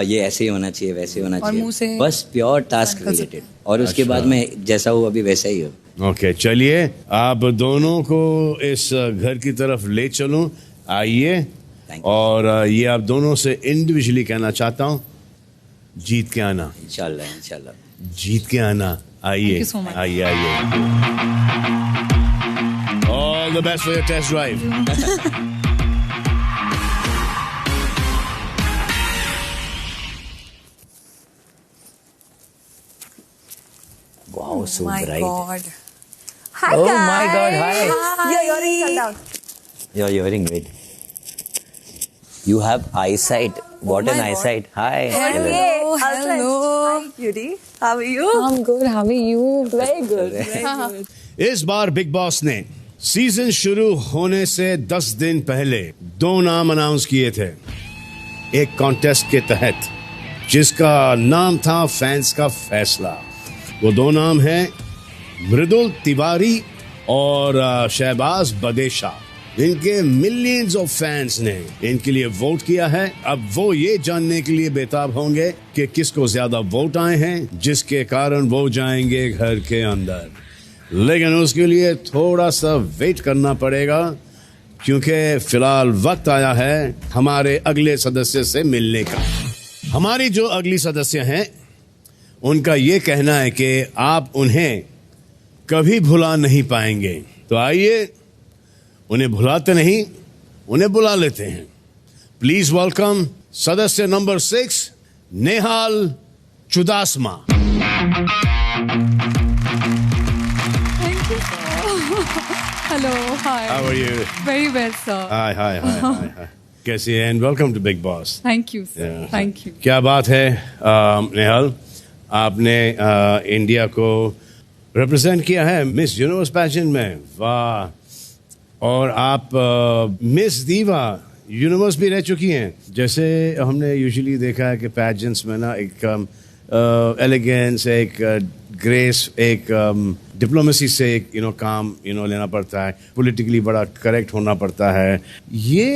ये ऐसे ही होना चाहिए, वैसे ही होना चाहिए, बस प्योर टास्क रिलेटेड, और उसके बाद मैं जैसा हूँ अभी वैसा ही हूँ। ओके, चलिए आप दोनों को इस घर की तरफ ले चलूं, आइए। और ये आप दोनों से इंडिविजुअली कहना चाहता हूँ, जीत के आना। इंशाल्लाह जीत के आना। आइए आइए। All the best for your test drive. Wow, so my bright. God. Hi, oh guys. My God, hi. Your earring fell down. Your earring, wait. You have eyesight. What an eyesight. Hi. Hello. Hi, Cutie. How are you? I'm good. How are you? Very good. Very good. इस बार big boss ने season शुरू होने से 10 दिन पहले 2 नाम announce किए थे एक कॉन्टेस्ट के तहत, जिसका नाम था फैंस का फैसला। वो 2 नाम हैं मृदुल तिवारी और शहबाज बदेशा। इनके मिलियंस ऑफ फैंस ने इनके लिए वोट किया है। अब वो ये जानने के लिए बेताब होंगे कि किसको ज्यादा वोट आए हैं, जिसके कारण वो जाएंगे घर के अंदर। लेकिन उसके लिए थोड़ा सा वेट करना पड़ेगा, क्योंकि फिलहाल वक्त आया है हमारे अगले सदस्य से मिलने का। हमारी जो अगली सदस्य हैं, उनका ये कहना है कि आप उन्हें कभी भुला नहीं पाएंगे। तो आइए, उन्हें भुलाते नहीं, उन्हें बुला लेते हैं। प्लीज वेलकम सदस्य number 6, Nehal Chudasama. Hello, hi. How are you? Very well, sir. Hi. कैसी है? And welcome to Big Boss. Thank you, sir. Thank you. क्या बात है नेहाल, आपने इंडिया को रिप्रेजेंट किया है मिस यूनिवर्स पैजेंट में। वाह! और आप मिस दीवा यूनिवर्स भी रह चुकी हैं। जैसे हमने यूजुअली देखा है कि पैजेंट्स में ना एक एलिगेंस, एक ग्रेस, एक डिप्लोमेसी से एक काम लेना पड़ता है, पॉलिटिकली बड़ा करेक्ट होना पड़ता है। ये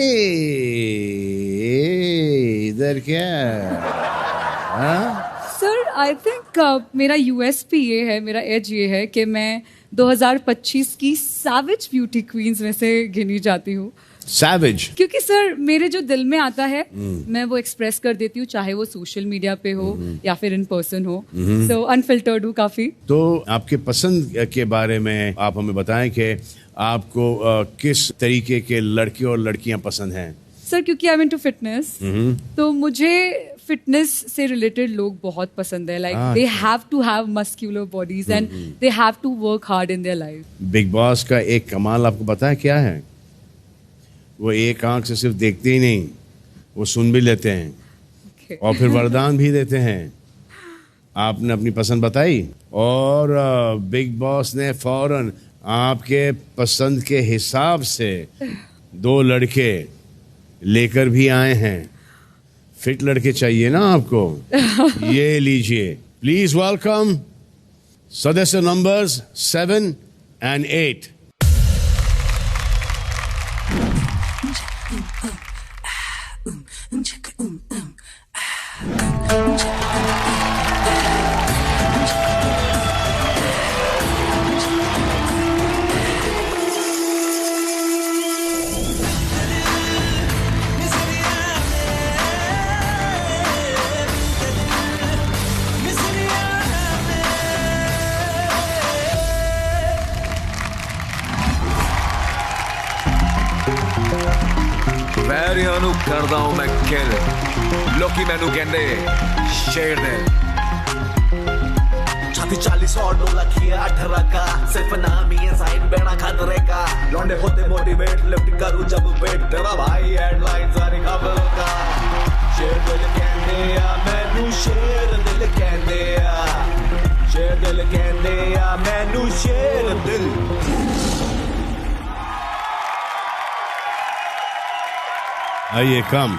इधर क्या सर, आई थिंक मेरा यूएसपी ये है, मेरा एज ये है कि मैं 2025 की सैवेज ब्यूटी क्वींस में से गिनी जाती हूँ। सैवेज? क्योंकि सर मेरे जो दिल में आता है मैं वो एक्सप्रेस कर देती हूँ, चाहे वो सोशल मीडिया पे हो या फिर इन पर्सन हो। सो अनफिल्टर्ड हूँ काफी। तो आपके पसंद के बारे में आप हमें बताएं कि आपको किस तरीके के लड़के और लड़कियां पसंद हैं? सर क्योंकि आई एम इनटू फिटनेस, तो मुझे फिटनेस से रिलेटेड लोग बहुत पसंद है। Like they have to have muscular bodies and they have to work hard in their life. Bigg Boss का एक कमाल आपको पता है क्या है? वो एक आंख से सिर्फ देखते ही नहीं, वो सुन भी लेते हैं और फिर वरदान भी देते हैं। आपने अपनी पसंद बताई और बिग बॉस ने फौरन आपके पसंद के हिसाब से 2 लड़के लेकर भी आए हैं। फिट लड़के चाहिए ना आपको? ये लीजिए, प्लीज वेलकम सदस्य नंबर्स 7 and 8। ਵੈਰੀਆਂ ਨੂੰ ਕਰਦਾ ਹਾਂ ਮੈਂ ਕਿਲ ਲੋਕੀ ਮੈਨੂੰ ਕਹਿੰਦੇ ਸ਼ੇਰ ਦਿਲ छाती 40 और 2 लाख 18 का सिर्फ नाम ही है साइन बेड़ा खतरे का लौंडे होते मोटिवेट लिफ्ट करूं जब वेट तेरा भाई हेडलाइन सारी खबर का शेर दिल कहंदे आ मैनू शेर दिल कहंदे आ शेर दिल कहंदे आ मैनू शेर दिल आइए कम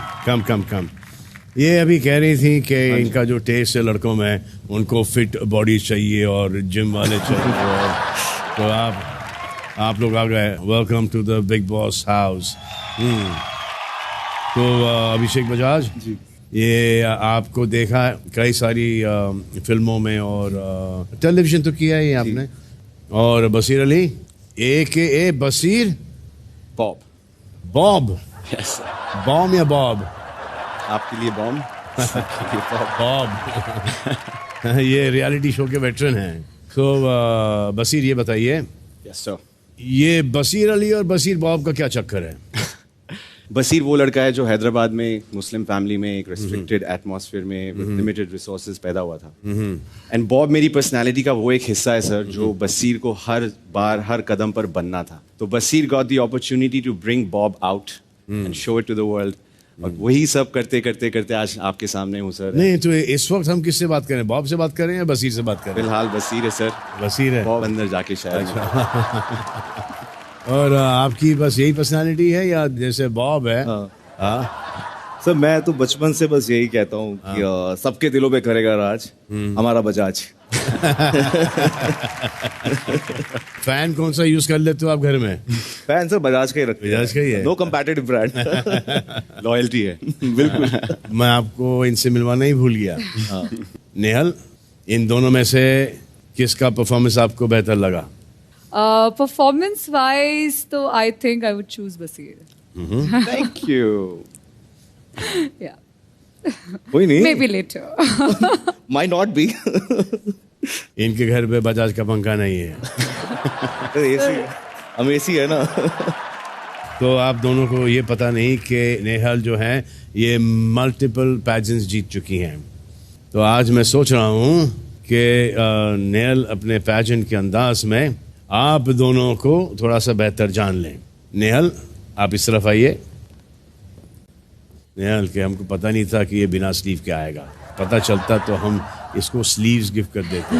ये अभी कह रही थी कि इनका जो टेस्ट है लड़कों में उनको फिट बॉडी चाहिए और जिम वाले चाहिए तो आप लोग आ गए welcome to the Bigg Boss house. तो अभिषेक बजाज जी ये आपको देखा कई सारी फिल्मों में और टेलीविजन तो किया ही आपने और बसीर अली AKA बसीर बॉब Yes. बॉम या बॉब आपके लिए बॉम्ब बॉब ये रियलिटी शो के वेटरन हैं। तो बसीर ये बताइए यस सर ये बसीर अली और बसीर बॉब का क्या चक्कर है? बसीर वो लड़का है जो हैदराबाद में मुस्लिम फैमिली में एक रेस्ट्रिक्टेड एटमॉस्फेयर में लिमिटेड रिसोर्सेज पैदा हुआ था एंड बॉब मेरी पर्सनालिटी का वो एक हिस्सा है सर जो बसीर को हर बार हर कदम पर बनना था। तो Basir got the opportunity to bring Bob out and show it to the world और वही सब करते करते करते आज आपके सामने हूँ सर। नहीं तो इस वक्त हम किससे बात करें, बॉब से बात करें या बसीर से बात करें? फिलहाल बसीर है सर। बसीर है, बॉब अंदर जाके शायद। और आपकी बस यही पर्सनालिटी है या जैसे बॉब है? सर मैं तो बचपन से बस यही कहता हूँ कि सबके दिलों पे करेगा राज हमारा बजाज। फैन कौन सा यूज कर लेते हो आप घर में? फैन सर बजाज का ही रखते हैं। बजाज का ही है, नो कंपैटिटिव ब्रांड। लॉयल्टी है बिल्कुल। मैं आपको इनसे मिलवाना ही भूल गया। नेहल, इन दोनों में से किसका परफॉर्मेंस आपको बेहतर लगा? Performance wise, तो I think I would choose Basir. Thank you. Yeah. कोई नहीं. Maybe later. Might not be. इनके घर पे बजाज का पंखा नहीं है। तो एसी, हम एसी है ना। तो आप दोनों को ये पता नहीं कि नेहल जो है ये मल्टीपल पैजेंट्स जीत चुकी हैं। तो आज मैं सोच रहा हूँ कि नेहल अपने पैजेंट के अंदाज में आप दोनों को थोड़ा सा बेहतर जान लें। नेहल आप इस तरफ आइए। नेहल के हमको पता नहीं था कि ये बिना स्लीव के आएगा, पता चलता तो हम इसको स्लीव्स गिफ्ट कर देते।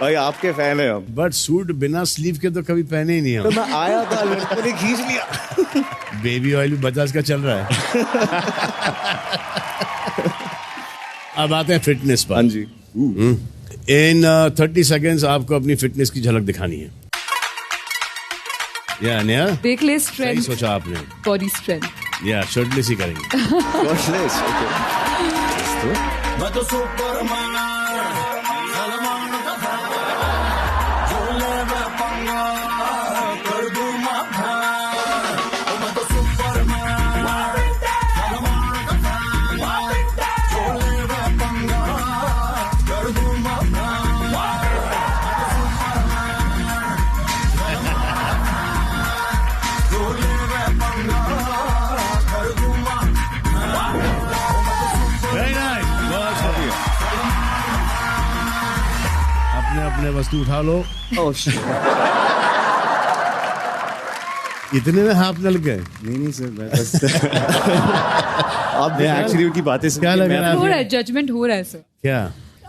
भाई आपके फैन है हम। बट सूट बिना स्लीव के तो कभी पहने ही नहीं हम। तो मैं आया था लड़कों ने खींच लिया। बेबी ऑयल भी बजाज का चल रहा है। अब आते हैं फिटनेस पर। हाँ जी। इन 30 सेकेंड्स आपको अपनी फिटनेस की झलक दिखानी है। या नया देख ले स्ट्रेंथ। सही सोचा आपने। Body strength. या शर्टलेस ही करेंगे। Shirtless okay. मैं तो सुपरमैन सलमान का झोले में पंगा कर दूं माथा। मैं तो सुपरमैन सलमान का झोले में पंगा कर दूं माथा। झोले में पंगा कर दूं माथा। Very nice. बहुत बढ़िया। अपने अपने वस्तु उठा लो। इतने में हाथ नल गए? नहीं सर मैं बस आप एक्चुअली उनकी बातें क्या लग रहा है? हो रहा है, जजमेंट हो रहा है सर। क्या?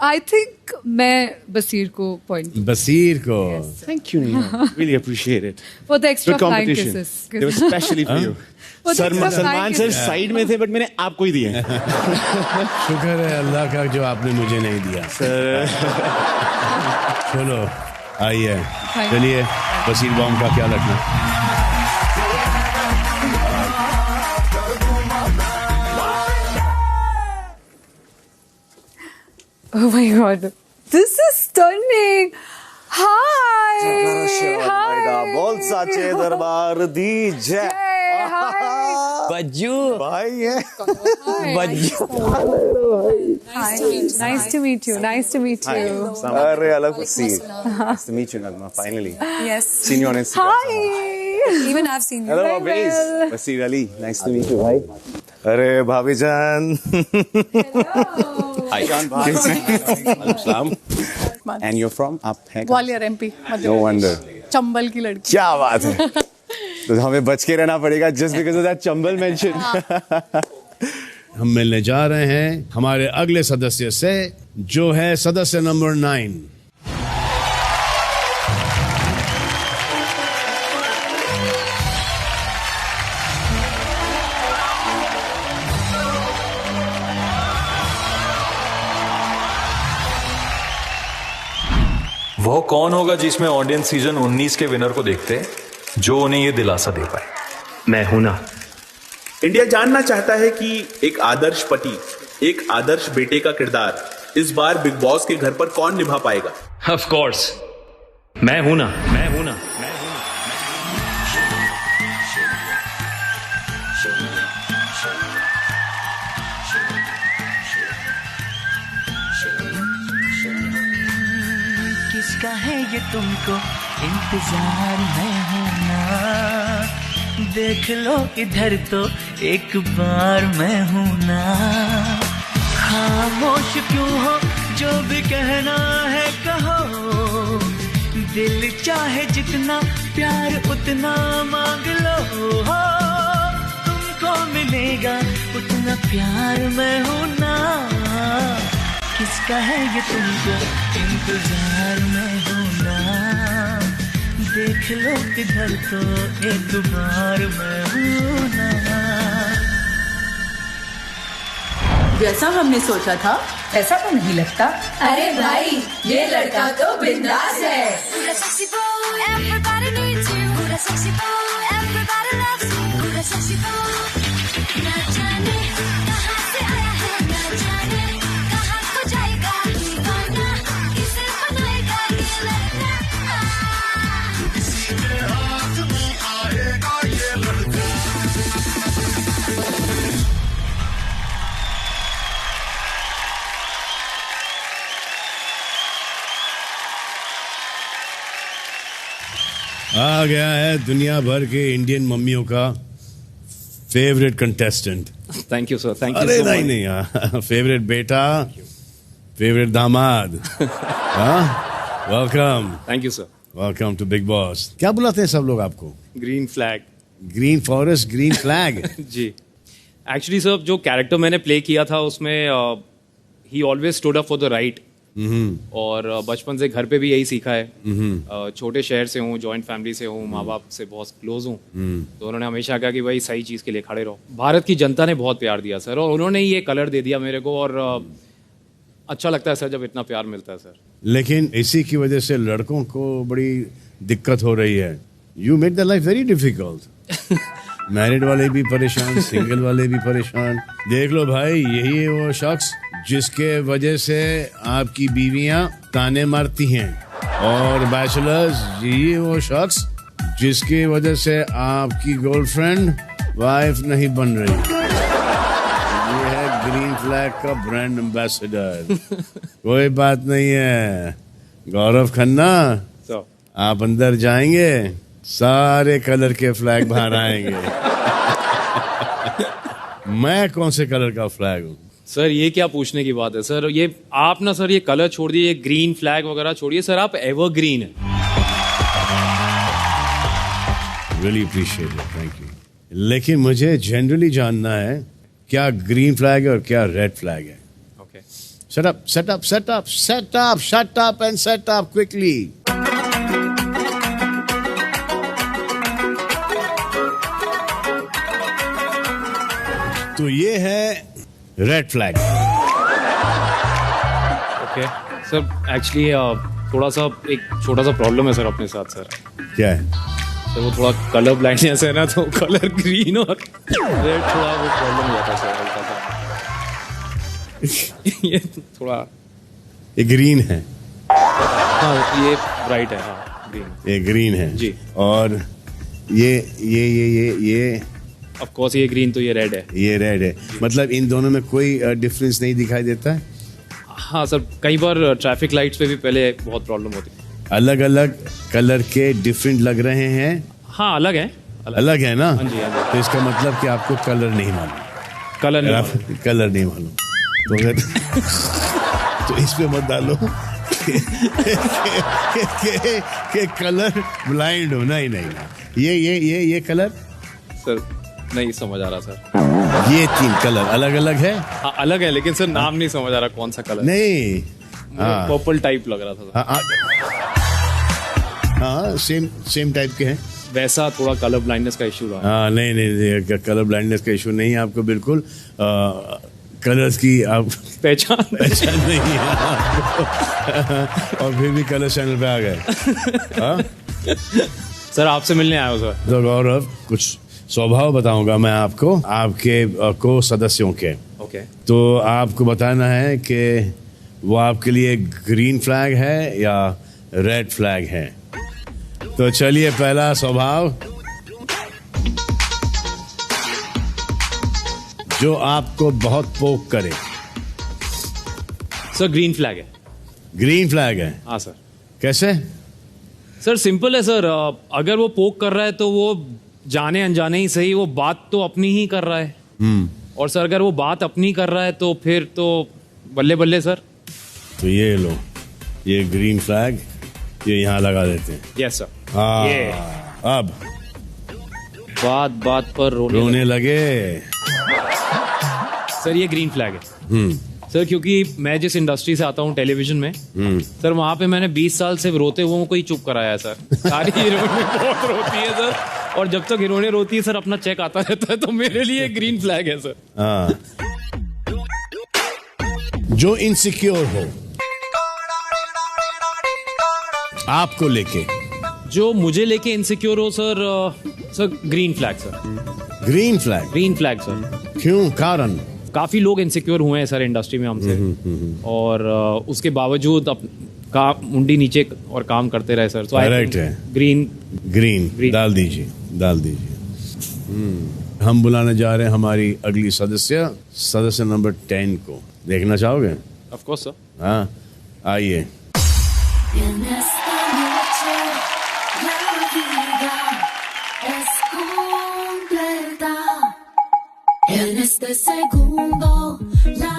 आई थिंक मैं बसीर को पॉइंट। बसीर को। Thank you, Neha. Really appreciate it. For the extra Good flying competition. kisses. They were specially for you. Salman sir side में थे बट मैंने आपको ही दिए। शुक्र है अल्लाह का जो आपने मुझे नहीं दिया। चलो आइए, चलिए बसीर बॉम्ब का क्या लगना। Oh my god, this is stunning. Hi. बोल साचे दरबार दी जय। बज्जू भाई है। Bajju. Nice to meet you. Nice to meet you. अरे अलग सी। Nice to meet you, Nagma. Finally. Yes. Seen you on Instagram. Hi. Even I've seen you. Hello, Very Bapis. well. Basir Ali, nice to meet you, भाई. अरे भाभी जान. Hi. Salam. And you're from? आप हैं? Gwalior MP. No wonder. Chambal की लड़की. क्या बात है. तो हमें बच के रहना पड़ेगा just because of that Chambal mention. हम मिलने जा रहे हैं हमारे अगले सदस्य से, जो है सदस्य नंबर 9. वो कौन होगा जिसमें ऑडियंस सीजन 19 के विनर को देखते, जो उन्हें ये दिलासा दे पाए? मैं हूं ना. इंडिया जानना चाहता है कि एक आदर्श पति, एक आदर्श बेटे का किरदार इस बार बिग बॉस के घर पर कौन निभा पाएगा? ऑफ कोर्स मैं हूं ना. किसका है ये तुमको इंतजार में हूं ना, देख लो इधर तो एक बार मैं हूं ना. खामोश क्यों हो, जो भी कहना है कहो, दिल चाहे जितना प्यार उतना मांग लो. हो तुमको मिलेगा उतना प्यार मैं हूं ना. किसका है ये तुमको इंतजार में हूं ना, देख लो इधर तो एक बार मैं हूं ना. जैसा हमने सोचा था ऐसा तो नहीं लगता. अरे भाई ये लड़का तो बिंदास है. आ गया है दुनिया भर के इंडियन मम्मियों का favourite contestant. Thank you sir. Thank you. अरे नहीं, फेवरेट बेटा, फेवरेट दामाद. Welcome. Thank you sir. Welcome to Bigg Boss. क्या बुलाते हैं सब लोग आपको? Green flag. Green forest, green flag. जी. एक्चुअली सर जो कैरेक्टर मैंने प्ले किया था उसमें ही always stood up for the right. और बचपन से घर पे भी यही सीखा है. छोटे शहर से हूँ, जॉइंट फैमिली से हूँ, माँ बाप से बहुत क्लोज हूँ. तो उन्होंने हमेशा कहा कि भाई सही चीज़ के लिए खड़े रहो. भारत की जनता ने बहुत प्यार दिया सर, और उन्होंने ये कलर दे दिया मेरे को, और अच्छा लगता है सर जब इतना प्यार मिलता है सर. लेकिन इसी की वजह से लड़कों को बड़ी दिक्कत हो रही है. You made the life very difficult. Married वाले भी परेशान, सिंगल वाले भी परेशान. देख लो भाई, यही है वो शख्स जिसके वजह से आपकी बीवियां ताने मारती हैं, और बैचलर्स यही है वो शख्स जिसकी वजह से आपकी गर्लफ्रेंड वाइफ नहीं बन रही. ये है ग्रीन फ्लैग का ब्रांड एम्बेसडर. कोई बात नहीं है गौरव खन्ना, आप अंदर जाएंगे सारे कलर के फ्लैग बाहर आएंगे. मैं कौन से कलर का फ्लैग हूँ? सर ये क्या पूछने की बात है सर. ये आप ना सर ये कलर छोड़ दिए, ग्रीन फ्लैग वगैरह छोड़िए सर, आप एवरग्रीन है. Really appreciate it, thank you. लेकिन मुझे जनरली जानना है क्या ग्रीन फ्लैग है और क्या रेड फ्लैग है. Okay. Set up, set up, set up, set up, shut up and set up quickly. तो ये है red flag. Okay sir. Actually थोड़ा सा एक छोटा सा प्रॉब्लम है सर अपने साथ सर. क्या है? तो वो थोड़ा कलर ब्लाइंडनेस है ना, तो कलर ग्रीन और रेड थोड़ा वो प्रॉब्लम हो जाता है सर हल्का सा. ये थोड़ा ये ग्रीन है. हाँ ये ब्राइट है. हाँ ग्रीन. ये ग्रीन है जी. और ये ऑफ कोर्स ये ग्रीन तो ये रेड है. ये रेड है. मतलब इन दोनों में कोई डिफरेंस नहीं दिखाई देता है? हाँ सर, कई बार ट्रैफिक लाइट्स पे भी पहले बहुत प्रॉब्लम होती है. अलग अलग कलर के डिफरेंट लग रहे हैं. हाँ अलग है। अलग है ना? हाँ जी, हाँ जी। तो इसका मतलब कि आपको कलर नहीं मालूम। कलर नहीं मालूम। कलर नहीं मालूम तो फिर तो इस पे मत डालो के कलर ब्लाइंड हो। नहीं नहीं ये कलर सर नहीं समझ आ रहा सर। ये 3 कलर अलग अलग है। हाँ अलग है लेकिन सर नाम नहीं समझ आ रहा कौन सा कलर। नहीं पर्पल टाइप लग रहा था हाँ सेम टाइप के हैं। वैसा थोड़ा कलर ब्लाइंडनेस का इशू रहा। हाँ नहीं कलर ब्लाइंडनेस का इशू नहीं है आपको बिल्कुल। कलर्स की आप पहचान नहीं है और फिर भी कलर चैनल पे आ गए। सर आपसे मिलने आया हूँ सर। तो गौरव कुछ स्वभाव बताऊंगा मैं आपको आपके को सदस्यों के। ओके। तो आपको बताना है कि वो आपके लिए ग्रीन फ्लैग है या रेड फ्लैग है। तो चलिए पहला स्वभाव जो आपको बहुत पोक करे। सर ग्रीन फ्लैग है। ग्रीन फ्लैग है? हाँ सर। कैसे? सर सिंपल है सर, अगर वो पोक कर रहा है तो वो जाने अनजाने ही सही वो बात तो अपनी ही कर रहा है। और सर अगर वो बात अपनी कर रहा है तो फिर तो बल्ले बल्ले सर। तो ये लो ये ग्रीन फ्लैग ये यहाँ लगा देते हैं। Yes sir. ये अब बात पर रोने लगे। सर ये ग्रीन फ्लैग है। सर क्योंकि मैं जिस इंडस्ट्री से आता हूँ टेलीविजन में सर वहाँ पे मैंने 20 साल से रोते हुए को ही चुप कराया है सर। सारी हीरोइनें बहुत रोती है सर और जब तक हीरोइनें रोती है सर अपना चेक आता रहता है तो मेरे लिए ग्रीन फ्लैग है सर। जो इनसिक्योर हो आपको लेके। जो मुझे लेके इनसिक्योर हो sir sir green flag sir. Green flag? Green flag sir. क्यों? कारण? काफी लोग इनसिक्योर हुए हैं सर इंडस्ट्री में हमसे और उसके बावजूद मुंडी नीचे और काम करते रहे सर। करेक्ट है। ग्रीन डाल दीजिए। हम बुलाने जा रहे हैं हमारी अगली सदस्य नंबर 10 को। देखना चाहोगे? Of course sir. हाँ आइए। En este segundo, la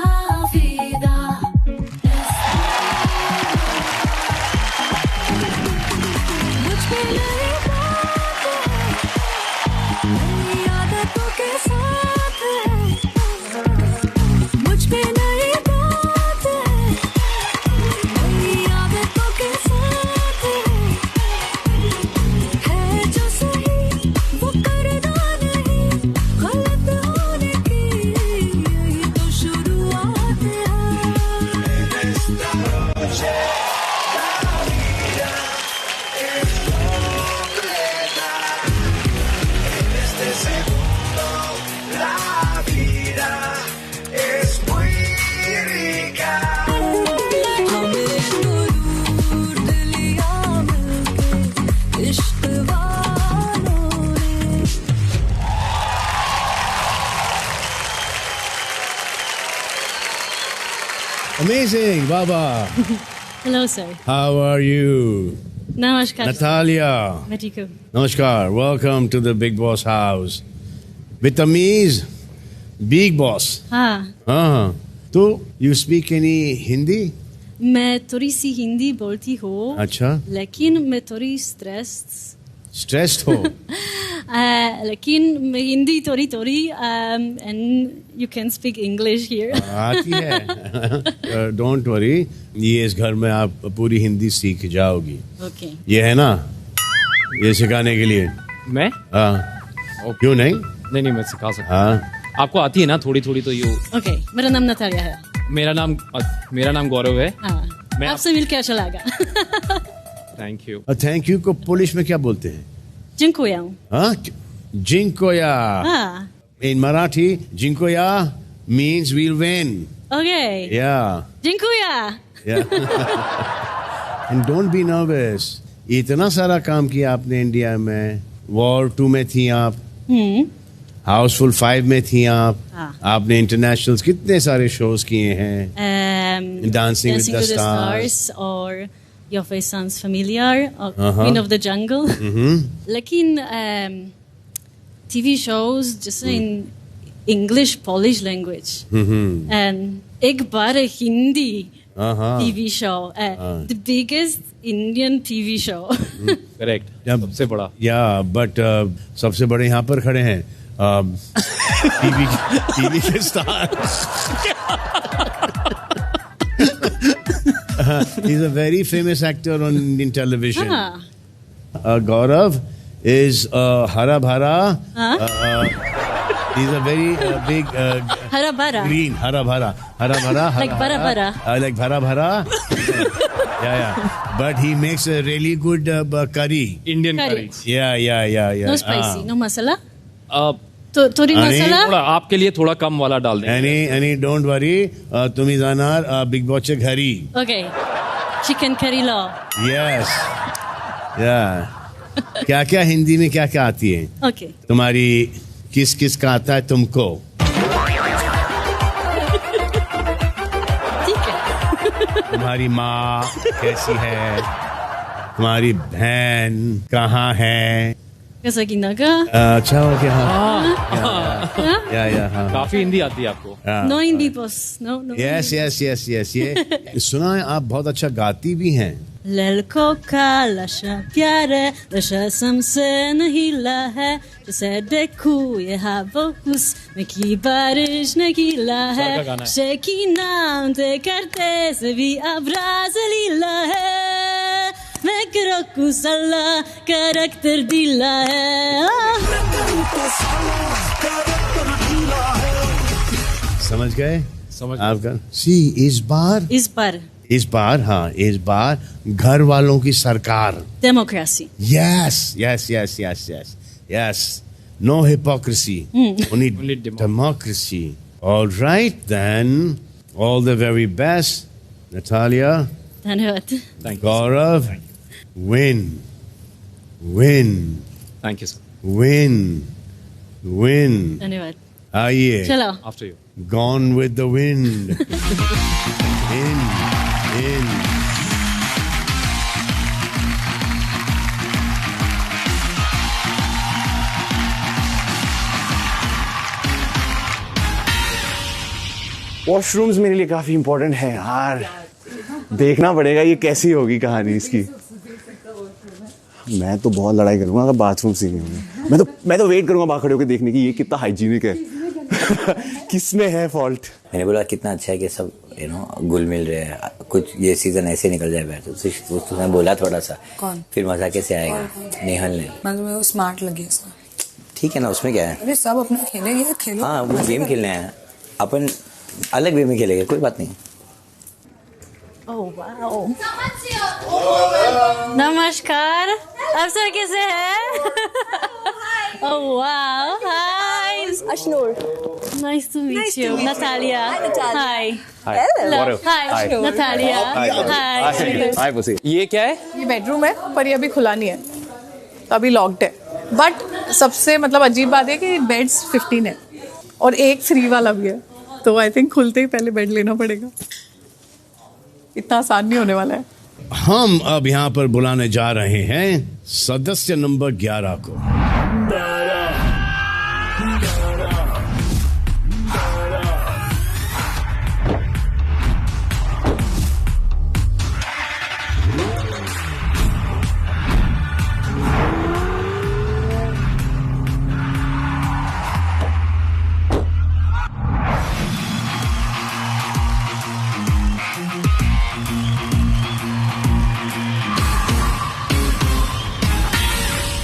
vida es मुझ पे नहीं बात है मेरी आदतों के साथ है। मुझ पे नहीं बात है मेरी आदतों के साथ है जो सही वो करना नहीं गलत होने की यही तो शुरुआत है। हमें गुरूर दिलिया मिलके इश्क वालों ने। Amazing, Baba. Hello, sir. How are you? Namaskar. Natalia. मैं ठीक हूँ। Namaskar. Welcome to the Big Boss house. With Tamiz, Big Boss. हाँ, हाँ. तो you speak any Hindi? मैं थोड़ी सी हिंदी बोलती हूँ। अच्छा. लेकिन मैं थोड़ी Stressed हो? लेकिन मैं हिंदी थोड़ी and you can speak English here. आती है. Don't worry. ये इस घर में आप पूरी हिंदी सीख जाओगी. Okay. ये है ना ये सिखाने के लिए. मैं? हाँ. क्यों नहीं? नहीं मैं सिखा सकता। हाँ. आपको आती है ना थोड़ी तो यू। Okay. मेरा नाम नतालिया है। मेरा नाम गौरव है। हाँ. आपसे मिलकर अच्छा लगा। Thank you. थैंक यू को पोलिश में क्या बोलते हैं? जिंकोया। हाँ. जिंकोया. हाँ. In Marathi, जिंकोया means we'll win. Okay. Yeah. जिंकोया. Yeah. And don't be nervous. इतना सारा काम किया आपने इंडिया में. War 2 में थी आप. हाउसफुल 5 में थी आप. हाँ. आपने इंटरनेशनल कितने सारे शोज किए हैं. डांसिंग विद द स्टार्स और your face sounds familiar, or Queen of the Jungle. लेकिन TV shows just in English Polish language. And एक बार Hindi TV show, the biggest Indian TV show. Correct, सबसे बड़ा. Yeah, but सबसे बड़े यहाँ पर खड़े हैं टीवी के star. He's a very famous actor on Indian television. Gaurav is Hara Bhara. He's a very big Hara Bhara. Green Hara Bhara. Like Bara Bara. Like Bhara Bhara. Yeah. But he makes a really good curry. Indian curry. Yeah. No spicy, no masala. थोड़ी मसाला थोड़ा आपके लिए थोड़ा कम वाला डाल देंगे. आणि don't worry, तुम्ही जाणार बिग बॉसच्या घरी. ओके, चिकन करी लो. यस, या क्या क्या हिंदी में क्या क्या आती है? ओके, तुम्हारी किस किस का आता है तुमको? ठीक है. तुम्हारी माँ कैसी है? तुम्हारी बहन कहाँ है? कैसा की नगा? अच्छा हो गया. हाँ. काफी हिंदी आती है आपको? No Hindi boss, no. Yes. ये सुना है आप बहुत अच्छा गाती भी हैं. लड़कों का नशा प्यार है, नशा समसे नहीं ला है, जैसे देखूं ये हवा में की बारिश नहीं ला है, शेकी नाम ते करते सभी अबराज लीला है, मैं करो कुसला करैक्टर ढीला है. समझ गए? आपका इस बार घर वालों की सरकार. Democracy. Yes. No hypocrisy. Only democracy. All right then. All the very best, Natalia. धन्यवाद. Gaurav. Win. Thank you, sir. Win. धन्यवाद. आइए. चलो. After you. Gone with the wind. in. Washrooms मेरे लिए काफी इंपॉर्टेंट है यार. देखना पड़ेगा ये कैसी होगी कहानी इसकी. मैं तो बहुत लड़ाई करूंगा अगर बाथरूम से नहीं. मैं तो वेट करूंगा बाहर खड़े होकर देखने की ये कितना हाइजीनिक है. किसमें है फॉल्ट? मैंने बोला कितना अच्छा है कि सब घुल मिल रहे हैं, कुछ ये सीजन ऐसे निकल जाए बैठ. तो मैं बोला थोड़ा सा. कौन? फिर मजा कैसे आएगा? नेहल ने. मैं स्मार्ट लगी उसका. ठीक है ना, उसमें क्या है? अरे सब अपना खेलेंगे, खेलो. हाँ, वो गेम खेलने हैं, अपन अलग वे में खेलेंगे, कोई बात नहीं. नमस्कार, अफसर कैसे हैं? Oh wow, hi. Ashnur. Nice to meet you. Natalia. Hi, Natalia. Hi. Hello. Hi, Natalia. Hi. हाय बसी. ये क्या है? ये बेडरूम है, पर ये अभी खुला नहीं है, तो अभी लॉक्ड है. बट सबसे मतलब अजीब बात है कि बेड्स 15 है और एक फ्री वाला भी है, तो आई थिंक खुलते ही पहले बेड लेना पड़ेगा. इतना आसान नहीं होने वाला है. हम अब यहाँ पर बुलाने जा रहे हैं सदस्य नंबर 11 को.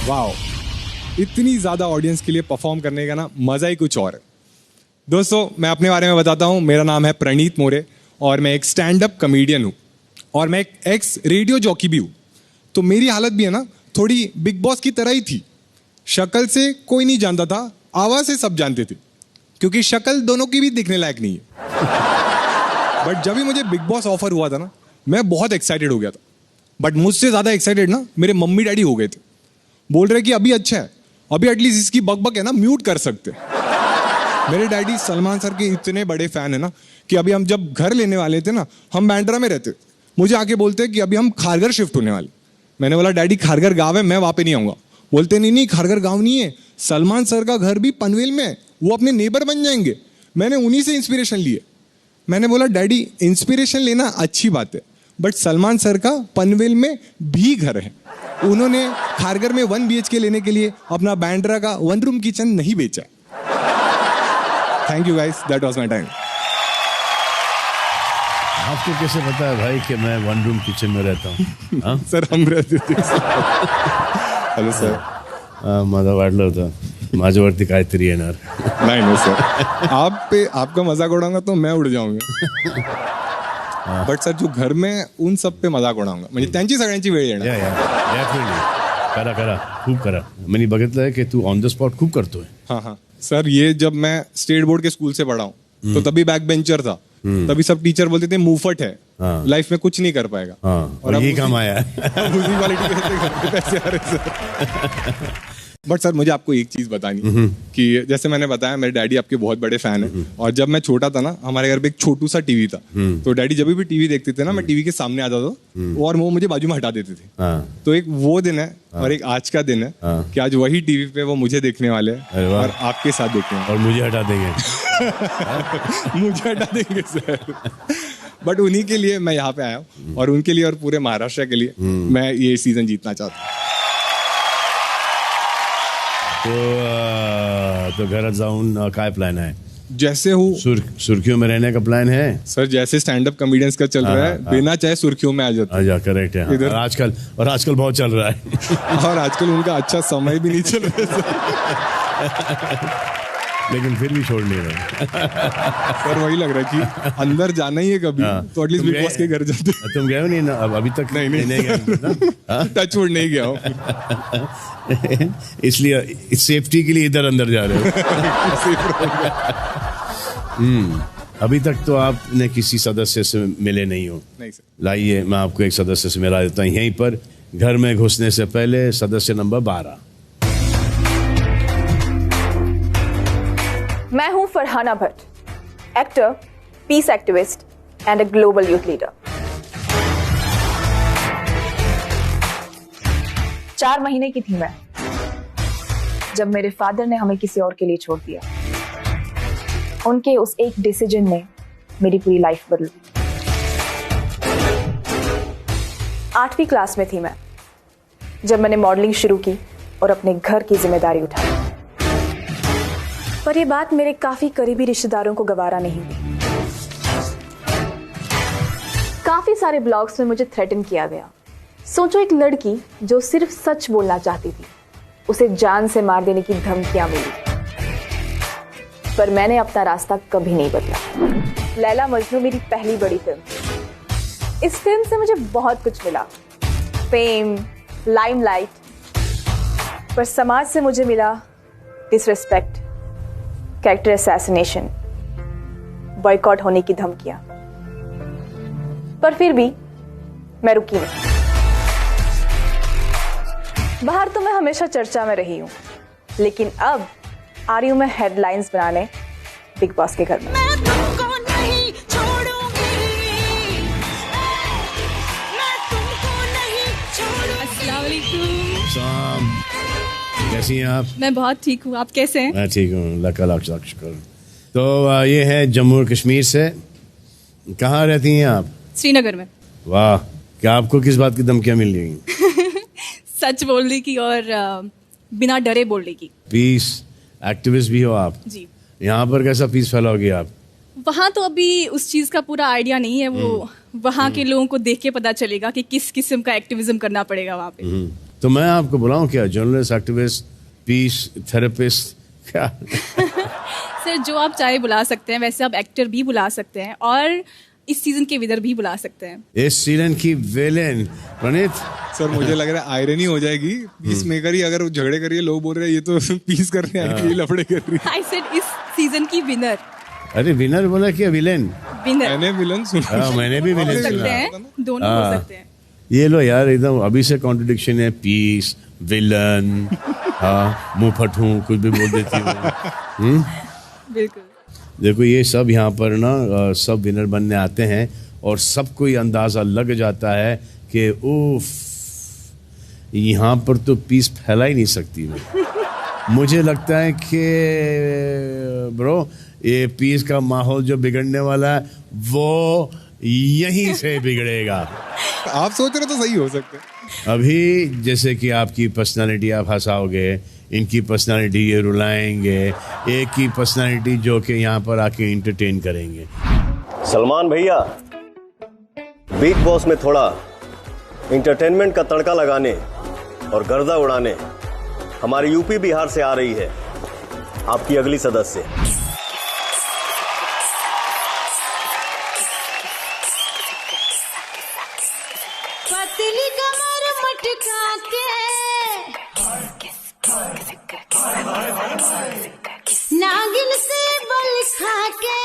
वाओ, इतनी ज़्यादा ऑडियंस के लिए परफॉर्म करने का ना मज़ा ही कुछ और है. दोस्तों, मैं अपने बारे में बताता हूँ. मेरा नाम है प्रणीत मोरे और मैं एक स्टैंड अप कॉमेडियन हूँ और मैं एक एक्स रेडियो जॉकी भी हूँ. तो मेरी हालत भी है ना थोड़ी बिग बॉस की तरह ही थी. शक्ल से कोई नहीं जानता था, आवाज़ से सब जानते थे, क्योंकि शक्ल दोनों की भी दिखने लायक नहीं है. बट जब भी मुझे बिग बॉस ऑफर हुआ था ना, मैं बहुत एक्साइटेड हो गया था. बट मुझसे ज़्यादा एक्साइटेड ना मेरे मम्मी डैडी हो गए थे. बोल रहे कि अभी अच्छा है, अभी एटलीस्ट इसकी बकबक है ना म्यूट कर सकते. मेरे डैडी सलमान सर के इतने बड़े फैन है ना कि अभी हम जब घर लेने वाले थे ना, हम बैंड्रा में रहते, मुझे आके बोलते हैं कि अभी हम खारघर शिफ्ट होने वाले। मैंने बोला डैडी खारघर गाँव है, मैं वहाँ पे नहीं आऊँगा। बोलते नहीं खारघर गाँव नहीं है, सलमान सर का घर भी पनवेल में है, वो अपने नेबर बन जाएंगे। मैंने उन्हीं से इंस्पिरेशन लिए। मैंने बोला डैडी इंस्पिरेशन लेना अच्छी बात है, बट सलमान सर का पनवेल में भी घर है। उन्होंने खारघर में 1 BHK लेने के लिए अपना बैंड्रा का 1 रूम किचन नहीं बेचा। Thank you guys, that was my time. आपको कैसे पता है भाई कि मैं 1 रूम किचन में रहता हूँ? सर हम रहते थे। Hello sir. माझा वाढलं होतं, माझ्यावरती काहीतरी येणार. नहीं सर, आप पे आपका मजाक उड़ाऊंगा तो मैं उड़ जाऊंगा. बट सर जो घर में उन सब पे मजाक उडावंगा, म्हणजे त्यांची सगळ्यांची वेळ येणार. करा करा, खूप करा. मैंने बघितलं है कि तू ऑन द स्पॉट खूप करतोय. हाँ सर, ये जब मैं स्टेट बोर्ड के स्कूल से पढ़ा हूँ तो तभी बैक बेंचर था. तभी सब टीचर बोलते थे मुंहफट है, लाइफ में कुछ नहीं कर पाएगा. और यही काम आया. उसी क्वालिटी के पैसे आ रहे सर. बट सर मुझे आपको एक चीज बतानी कि जैसे मैंने बताया मेरे डैडी आपके बहुत बड़े फैन है. और जब मैं छोटा था ना, हमारे घर पे एक छोटू सा टीवी था. तो डैडी जब भी टीवी देखते थे ना, मैं टीवी के सामने आता था और वो मुझे बाजू में हटा देते थे. तो एक वो दिन है और एक आज का दिन है कि आज वही टीवी पे वो मुझे देखने वाले हैं और आपके साथ देखने वाले. और मुझे हटा देंगे. मुझे हटा देंगे सर. बट उन्हीं के लिए मैं यहाँ पे आया हूँ और उनके लिए और पूरे महाराष्ट्र के लिए मैं ये सीजन जीतना चाहता हूँ. तो घरात जाऊन काय प्लान है? जैसे हूँ सुर्खियों में रहने का प्लान है सर. जैसे स्टैंड अप कॉमेडियंस का चल रहा है, बिना चाहे सुर्खियों में आ जाता है. करेक्ट है. इधर आजकल बहुत चल रहा है. और आजकल उनका अच्छा समय भी नहीं चल रहा है. लेकिन फिर भी छोड़ नहीं रहे. सर वही लग रहा है कि अंदर जाना ही है कभी तो एटलीस्ट बिग बॉस के घर जाते. तुम गए हो नहीं ना? अभी तक नहीं गया. टच वुड नहीं गया हूँ. इसलिए सेफ्टी के लिए इधर अंदर जा रहे हो. अभी तक तो आपने किसी सदस्य से मिले नहीं हो. नहीं सर. लाइए मैं आपको एक सदस्य से मिला देता हूँ यहीं पर. घर में घुसने से पहले सदस्य नंबर 12. मैं हूं Farhana Bhatt, actor, peace activist and a global youth leader. 4 महीने की थी मैं जब मेरे फादर ने हमें किसी और के लिए छोड़ दिया. उनके उस एक डिसीजन ने मेरी पूरी लाइफ बदल दी. 8वीं क्लास में थी मैं जब मैंने मॉडलिंग शुरू की और अपने घर की जिम्मेदारी उठाई. पर यह बात मेरे काफी करीबी रिश्तेदारों को गवारा नहीं हुई. काफी सारे ब्लॉग्स में मुझे थ्रेटन किया गया. सोचो, एक लड़की जो सिर्फ सच बोलना चाहती थी, उसे जान से मार देने की धमकियां मिली. पर मैंने अपना रास्ता कभी नहीं बदला. लैला मजनू मेरी पहली बड़ी फिल्म. इस फिल्म से मुझे बहुत कुछ मिला, फेम, लाइमलाइट. पर समाज से मुझे मिला डिसरिस्पेक्ट, कैरेक्टर असैसिनेशन, बॉयकॉट होने की धमकियां. पर फिर भी मैं रुकी नहीं. बाहर तो मैं हमेशा चर्चा में रही हूं, लेकिन अब आ रही हूं मैं हेडलाइंस बनाने बिग बॉस के घर में. कैसी हैं आप? मैं बहुत ठीक हूँ, आप कैसे हैं? मैं ठीक हूँ, लाख शुक्र. तो ये है जम्मू और कश्मीर से. कहाँ रहती हैं आप? श्रीनगर में. वाह, क्या आपको किस बात की धमकियाँ मिल रही? सच बोलने की और बिना डरे बोलने की. पीस एक्टिविस्ट भी हो आप? जी. यहाँ पर कैसा पीस फैलाओगे आप? वहाँ तो अभी उस चीज का पूरा आइडिया नहीं है. वो वहाँ के लोगों को देख के पता चलेगा कि किस किस्म का एक्टिविज्म करना पड़ेगा वहाँ पे. तो मैं आपको बुलाऊं क्या? जर्नलिस्ट, एक्टिविस्ट, पीस थेरेपिस्ट, क्या? सर जो आप चाहे बुला सकते हैं. वैसे आप एक्टर भी बुला सकते हैं और इस सीजन के विनर भी बुला सकते हैं. इस सीजन की विलेन प्रणीत. सर मुझे लग रहा है आयरनी हो जाएगी. पीस मेकर ही अगर झगड़े करिए, लोग बोल रहे हैं ये तो पीस करने आई थी, लफड़े कर रही है. आई सेड इस सीजन की विनर. अरे विनर बोला क्या? विलेन. विनर. मैंने विलन सुना. मैंने भी विलेन सुना. दोनों हो सकते हैं. ये लो यार, एकदम अभी से कॉन्ट्रडिक्शन है. पीस, विलन, मुंह फट हूँ, कुछ भी बोल देती हूँ. बिल्कुल. देखो ये सब यहाँ पर ना सब विनर बनने आते हैं और सबको ये अंदाज़ा लग जाता है कि उफ, यहाँ पर तो पीस फैला ही नहीं सकती मैं। मुझे लगता है कि ब्रो ये पीस का माहौल जो बिगड़ने वाला है वो यहीं से बिगड़ेगा। आप सोच रहे तो सही हो सकते हैं। अभी जैसे कि आपकी पर्सनालिटी आप हंसाओगे, इनकी पर्सनालिटी ये रुलाएंगे, एक की पर्सनालिटी जो कि यहाँ पर आके इंटरटेन करेंगे। सलमान भैया, बिग बॉस में थोड़ा इंटरटेनमेंट का तड़का लगाने और गर्दा उड़ाने हमारे यूपी बिहार से आ रही है आपकी अगली सदस्य। पतली कमर मटका के नागिन से बल खा के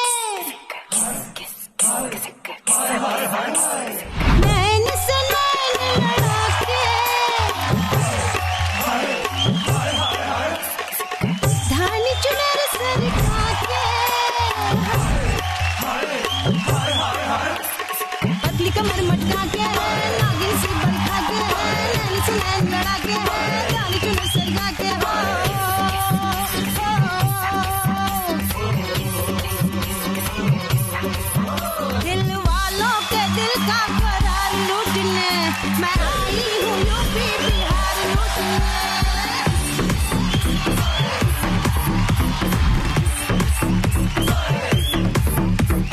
नैन से नैन लड़ा के धानी चुनर सर खा के पतली कमर मटका के नागिन से बल खा के नैन से नैन लड़ा के धानी चुनर सर खा के दिल वालों के दिल का करार लूटने मैं आई हूँ यूपी बिहार लूटने।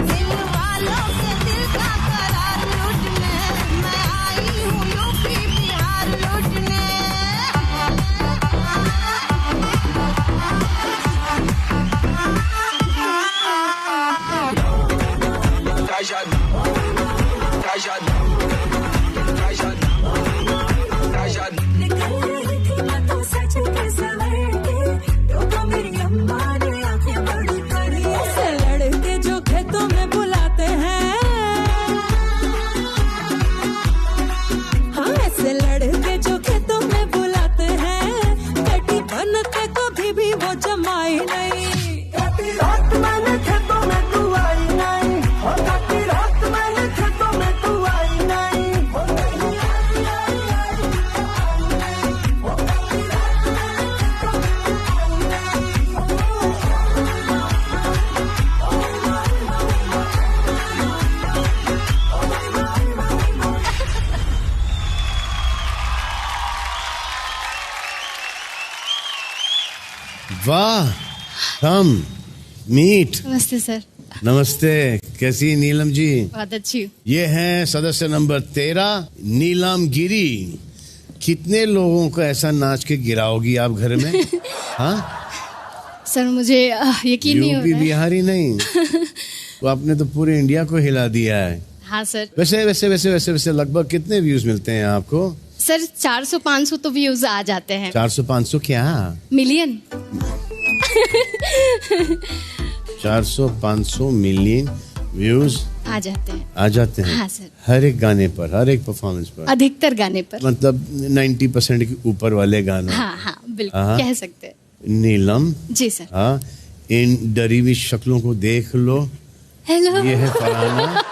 दिल वालों के दिल का करार लूटने मैं आई हूँ यूपी बिहार लूटने। ऐसे लड़के जो खेतों में बुलाते हैं, हाँ ऐसे लड़के जो खेतों में बुलाते हैं, कटी बनते कभी भी वो जमाई नहीं। कटी रात मैंने खेतों में तू आई नहीं, कटी रात मैंने खेतों में तू आई नहीं। वाह, कम मीट। नमस्ते सर। नमस्ते, कैसी नीलम जी? बहुत अच्छी हूँ। ये हैं सदस्य नंबर 13 नीलम गिरी। कितने लोगों को ऐसा नाच के गिराओगी आप घर में? हाँ सर मुझे यकीन नहीं हो यूपी रहा है। बिहारी नहीं तो आपने तो पूरे इंडिया को हिला दिया है। हाँ सर। वैसे लगभग कितने व्यूज मिलते हैं आपको? सर 400-500 तो व्यूज आ जाते हैं। 400-500 क्या? मिलियन। 400-500 मिलियन व्यूज आ जाते हैं। हाँ सर। हर एक गाने पर, हर एक परफॉर्मेंस पर, अधिकतर गाने पर, मतलब 90% के ऊपर वाले गानों। हाँ बिल्कुल हाँ। कह सकते हैं। नीलम जी सर। हाँ, इन डरी हुई शक्लों को देख लो। हेलो। ये है फरहाना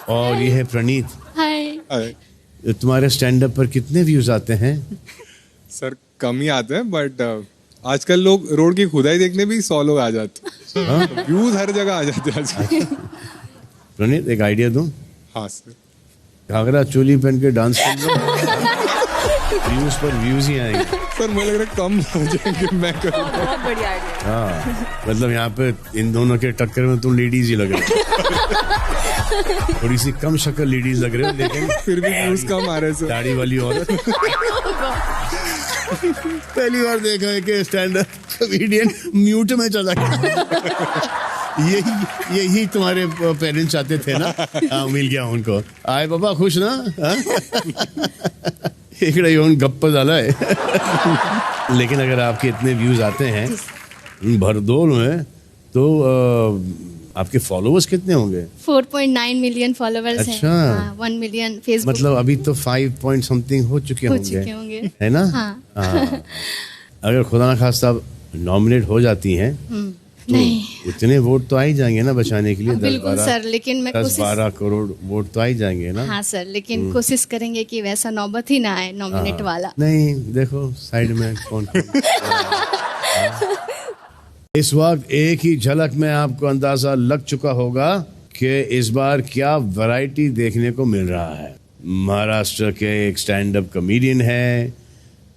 और ये है प्रणीत। हाय। तुम्हारे स्टैंड अप पर कितने व्यूज आते हैं? सर कम ही आते हैं, बट आजकल लोग रोड की खुदाई देखने भी 100 लोग आ जाते हैं। व्यूज हर जगह आ जाते हैं आजकल। प्रणीत एक आइडिया दूं? हाँ सर। घाघरा चोली पहन के डांस कर लो, व्यूज पर व्यूज ही आएंगे। सर मुझे लग रहा है कम हो जाएंगे, मैं करूँ। बहुत बढ़िया आइडिया। हाँ, मतलब यहाँ पे इन दोनों के टक्कर में तुम लेडीज ही लग रहे हो। थोड़ी सी कम शक्ल लेडीज लग रहे हो, लेकिन फिर भी व्यूज कम आ रहे हैं। दाढ़ी वाली औरत। पहली बार देखा है कि स्टैंड अप कॉमेडियन म्यूट में चला गया। यही तुम्हारे पेरेंट्स चाहते थे ना? हाँ, मिल गया उनको। आए पापा खुश ना? इकड़ा येऊन गप्पा झाला है। लेकिन अगर आपके इतने व्यूज आते हैं भरदौल में, तो आपके फॉलोअर्स कितने होंगे? 4.9 मिलियन फॉलोअर्स अच्छा। हैं। 1 मिलियन फेसबुक। मतलब अभी तो 5 पॉइंट समथिंग हो चुके होंगे, है ना? हाँ। अगर खुदा ना खास्ता नॉमिनेट हो जाती हैं तो नहीं इतने वोट तो आ ही जाएंगे ना बचाने के लिए। बिल्कुल सर, लेकिन मैं 10-12 करोड़ वोट तो आ ही जाएंगे ना। हाँ सर, लेकिन कोशिश करेंगे कि वैसा नौबत ही ना आए नॉमिनेट वाला। नहीं, देखो साइड में कौन इस वक्त एक ही झलक में आपको अंदाजा लग चुका होगा कि इस बार क्या वैरायटी देखने को मिल रहा है। महाराष्ट्र के एक स्टैंड अप कॉमेडियन है,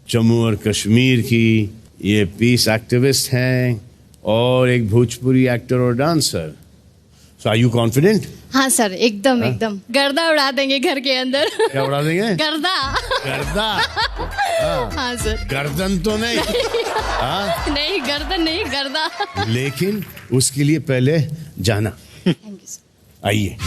जम्मू और कश्मीर की ये पीस एक्टिविस्ट हैं, और एक भोजपुरी एक्टर और dancer. So are you confident? हाँ सर, एकदम एकदम गर्दा उड़ा देंगे घर के अंदर। क्या उड़ा देंगे? गर्दा। गर्दा? हाँ सर। गर्दन तो नहीं। नहीं, गर्दन नहीं, गर्दा। लेकिन उसके लिए पहले जाना। आइए।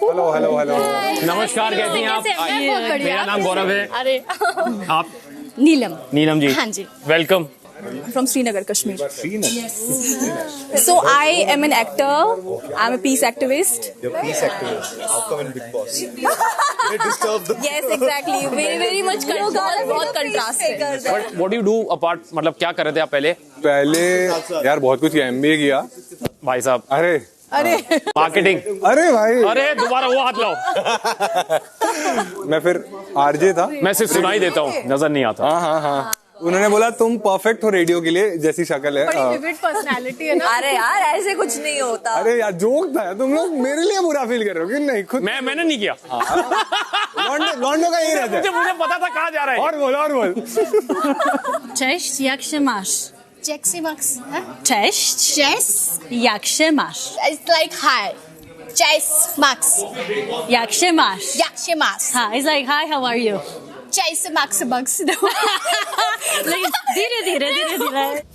हेलो। नमस्कार, कैसी हैं आप? मेरा नाम गौरव है। अरे आप? नीलम जी। हाँ जी। Welcome. From Srinagar, Kashmir. So I am an actor. I'm a peace activist. You're a peace activist. How come in Big Boss? They disturb the. Yes, exactly. Very much बहुत contrasting. What do you do apart? मतलब क्या कर रहे थे आप पहले? यार बहुत कुछ किया, MBA किया भाई साहब। अरे मार्केटिंग। अरे भाई, अरे दोबारा वो हाथ लाओ। मैं फिर आरजे था। मैं सिर्फ सुनाई देता हूँ, नजर नहीं आता। हाँ। उन्होंने बोला तुम परफेक्ट हो रेडियो के लिए, जैसी शक्ल है। बड़ी विविड पर्सनालिटी है ना। अरे यार ऐसे कुछ नहीं होता। अरे यार जोक था, तुम लोग मेरे लिए बुरा फील कर रहे हो कि नहीं? खुद मैंने नहीं किया। लॉन्डो का यही रहता है। मुझे पता था कहाँ जा रहा है। और बोल। Cześć, jak się masz? Jaxi Max. Cześć. Jak się masz? It's like hi. Cześć Max. Jak się masz? Jak się masz? हाँ, it's like hi, how are you? Cześć Max Bugs. लेकिन धीरे।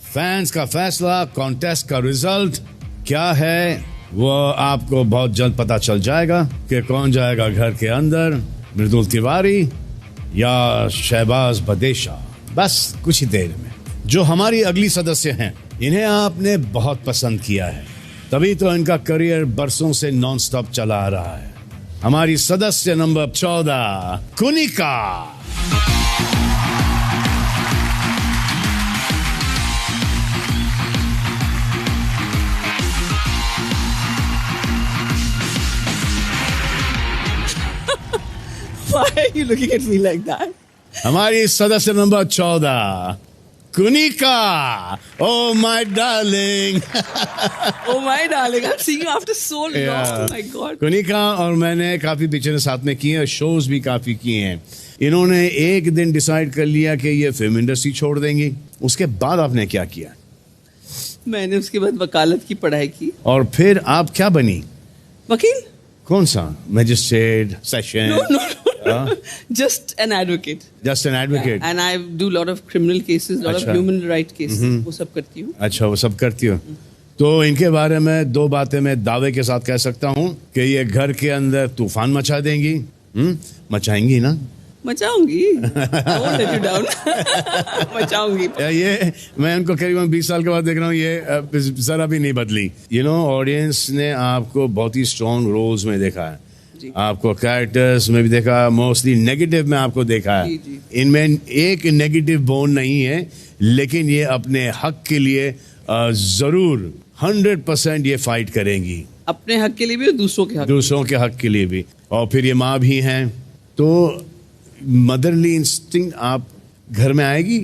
फैंस का फैसला, contest का result क्या है वो आपको बहुत जल्द पता चल जाएगा कि कौन जाएगा घर के अंदर, मृदुल तिवारी या शहबाज बदेशा। बस कुछ ही देर में। जो हमारी अगली सदस्य हैं, इन्हें आपने बहुत पसंद किया है, तभी तो इनका करियर बरसों से नॉन स्टॉप चला आ रहा है। हमारी सदस्य number 14 Kunika. Why are you looking at me like that? हमारी सदस्य number 14 Kunika. Oh my darling. Oh my darling, I'm seeing you after so long. Oh my God. Kunika और मैंने काफी पिक्चरें साथ में की हैं, शोज भी काफी किए हैं। इन्होंने एक दिन डिसाइड कर लिया कि ये फिल्म इंडस्ट्री छोड़ देंगी। उसके बाद आपने क्या किया? मैंने उसके बाद वकालत की पढ़ाई की। और फिर आप क्या बनी? वकील। कौन सा? Magistrate, session? No. Just an advocate. Just an advocate. And I do a lot of criminal cases, lot of human right cases. वो सब करती हूँ। अच्छा, वो सब करती हो। तो इनके बारे में 2 बातें मैं दावे के साथ कह सकता हूँ कि ये घर के अंदर तूफान मचा देंगी। मचाएंगी ना? मचाऊंगी। I won't let you down. मचाऊंगी। ये मैं उनको करीबन 20 साल के बाद देख रहा हूँ, ये जरा भी नहीं बदली। ऑडियंस ने आपको बहुत ही स्ट्रॉन्ग रोल्स में देखा है, आपको कैरेक्टर्स में भी देखा, मोस्टली नेगेटिव में आपको देखा है। इनमें एक नेगेटिव बोन नहीं है, लेकिन ये अपने हक के लिए जरूर 100% ये फाइट करेंगी। अपने हक के लिए भी और दूसरों के हक के लिए भी। और फिर ये माँ भी हैं, तो मदरली इंस्टिंक्ट आप घर में आएगी?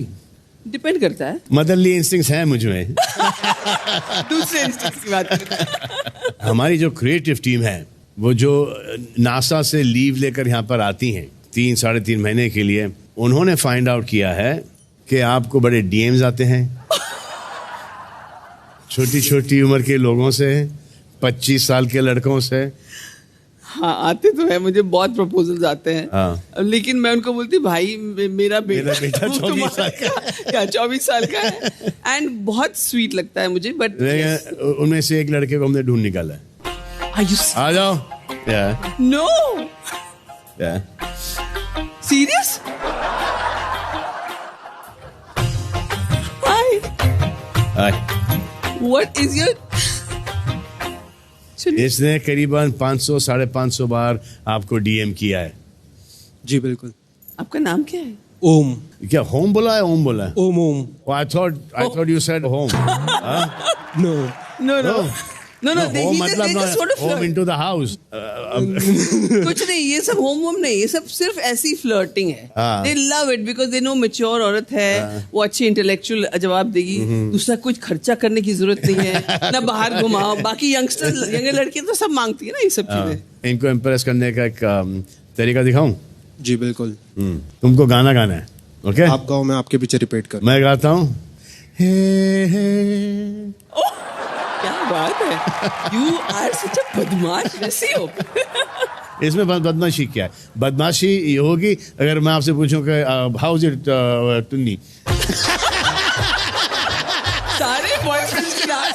डिपेंड करता है। मदरली इंस्टिंक्ट्स हैं मुझ में। दूसरे इंस्टिंक्ट्स की बात करता है। हमारी जो क्रिएटिव टीम है, वो जो नासा से लीव लेकर यहाँ पर आती हैं 3-3.5 महीने के लिए, उन्होंने फाइंड आउट किया है कि आपको बड़े डीएम्स आते हैं छोटी उम्र के लोगों से, 25 साल के लड़कों से। हाँ, आते तो है, मुझे बहुत प्रपोजल्स आते हैं। हाँ। लेकिन मैं उनको बोलती भाई मेरा बेटा 24 साल का 24 साल का है, एंड बहुत स्वीट लगता है मुझे। बट उनमें से एक लड़के को हमने ढूंढ निकाला है। आ जाओ। No. Serious? What is your? इसने करीबन 500-550 बार आपको डीएम किया है। जी बिल्कुल। आपका नाम क्या है? ओम। क्या होम बोला है? ओम बोला है? Om Om. I thought you said home. No. No, home मतलब home into the house. कुछ नहीं, ये सब होम नहीं, ये सब सिर्फ ऐसी फ्लर्टिंग है। They love it because they know mature औरत है, वो अच्छी इंटेलेक्चुअल जवाब देगी, दूसरा कुछ खर्चा करने की जरूरत नहीं है, ना बाहर घुमाओ। बाकी यंगस्टर यंग लड़की तो सब मांगती है ना ये सब चीजें। इनको इम्प्रेस करने का एक तरीका दिखाऊं? जी बिल्कुल। तुमको गाना गाना है, ओके? आप गाओ, मैं आपके पीछे रिपीट करूं। मैं गाता हूँ। क्या बात है, You are such a बदमाश, वैसे हो। इसमें बदमाशी क्या है? बदमाशी ये होगी अगर मैं आपसे पूछूं कि हाउ इज इट टुन्नी? सारे बॉयफ्रेंड्स की राज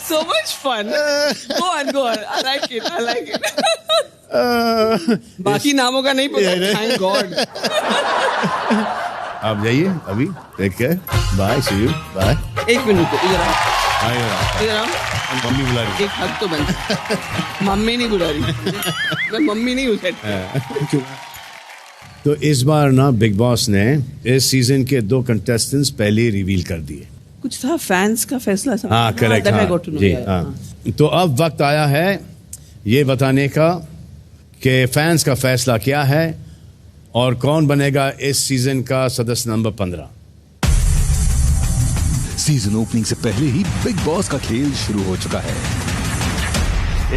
so much fun. Go on. I like it. बाकी नामों का नहीं पता। Thank God. आप जाइए अभी, take care, bye, see you, bye. एक मिनट इधर आओ। मम्मी बुला रही। एक हक तो बन। मम्मी नहीं बुला रही, मैं मम्मी नहीं हूँ। तो इस बार ना बिग बॉस ने इस सीजन के 2 कंटेस्टेंट्स पहले ही रिवील कर दिए। कुछ था फैंस का फैसला। हाँ करेक्ट, जी हाँ। तो अब वक्त आया है ये बताने का कि फैंस का फैसला क्या है और कौन बनेगा इस सीजन का सदस्य नंबर 15। सीजन ओपनिंग से पहले ही बिग बॉस का खेल शुरू हो चुका है।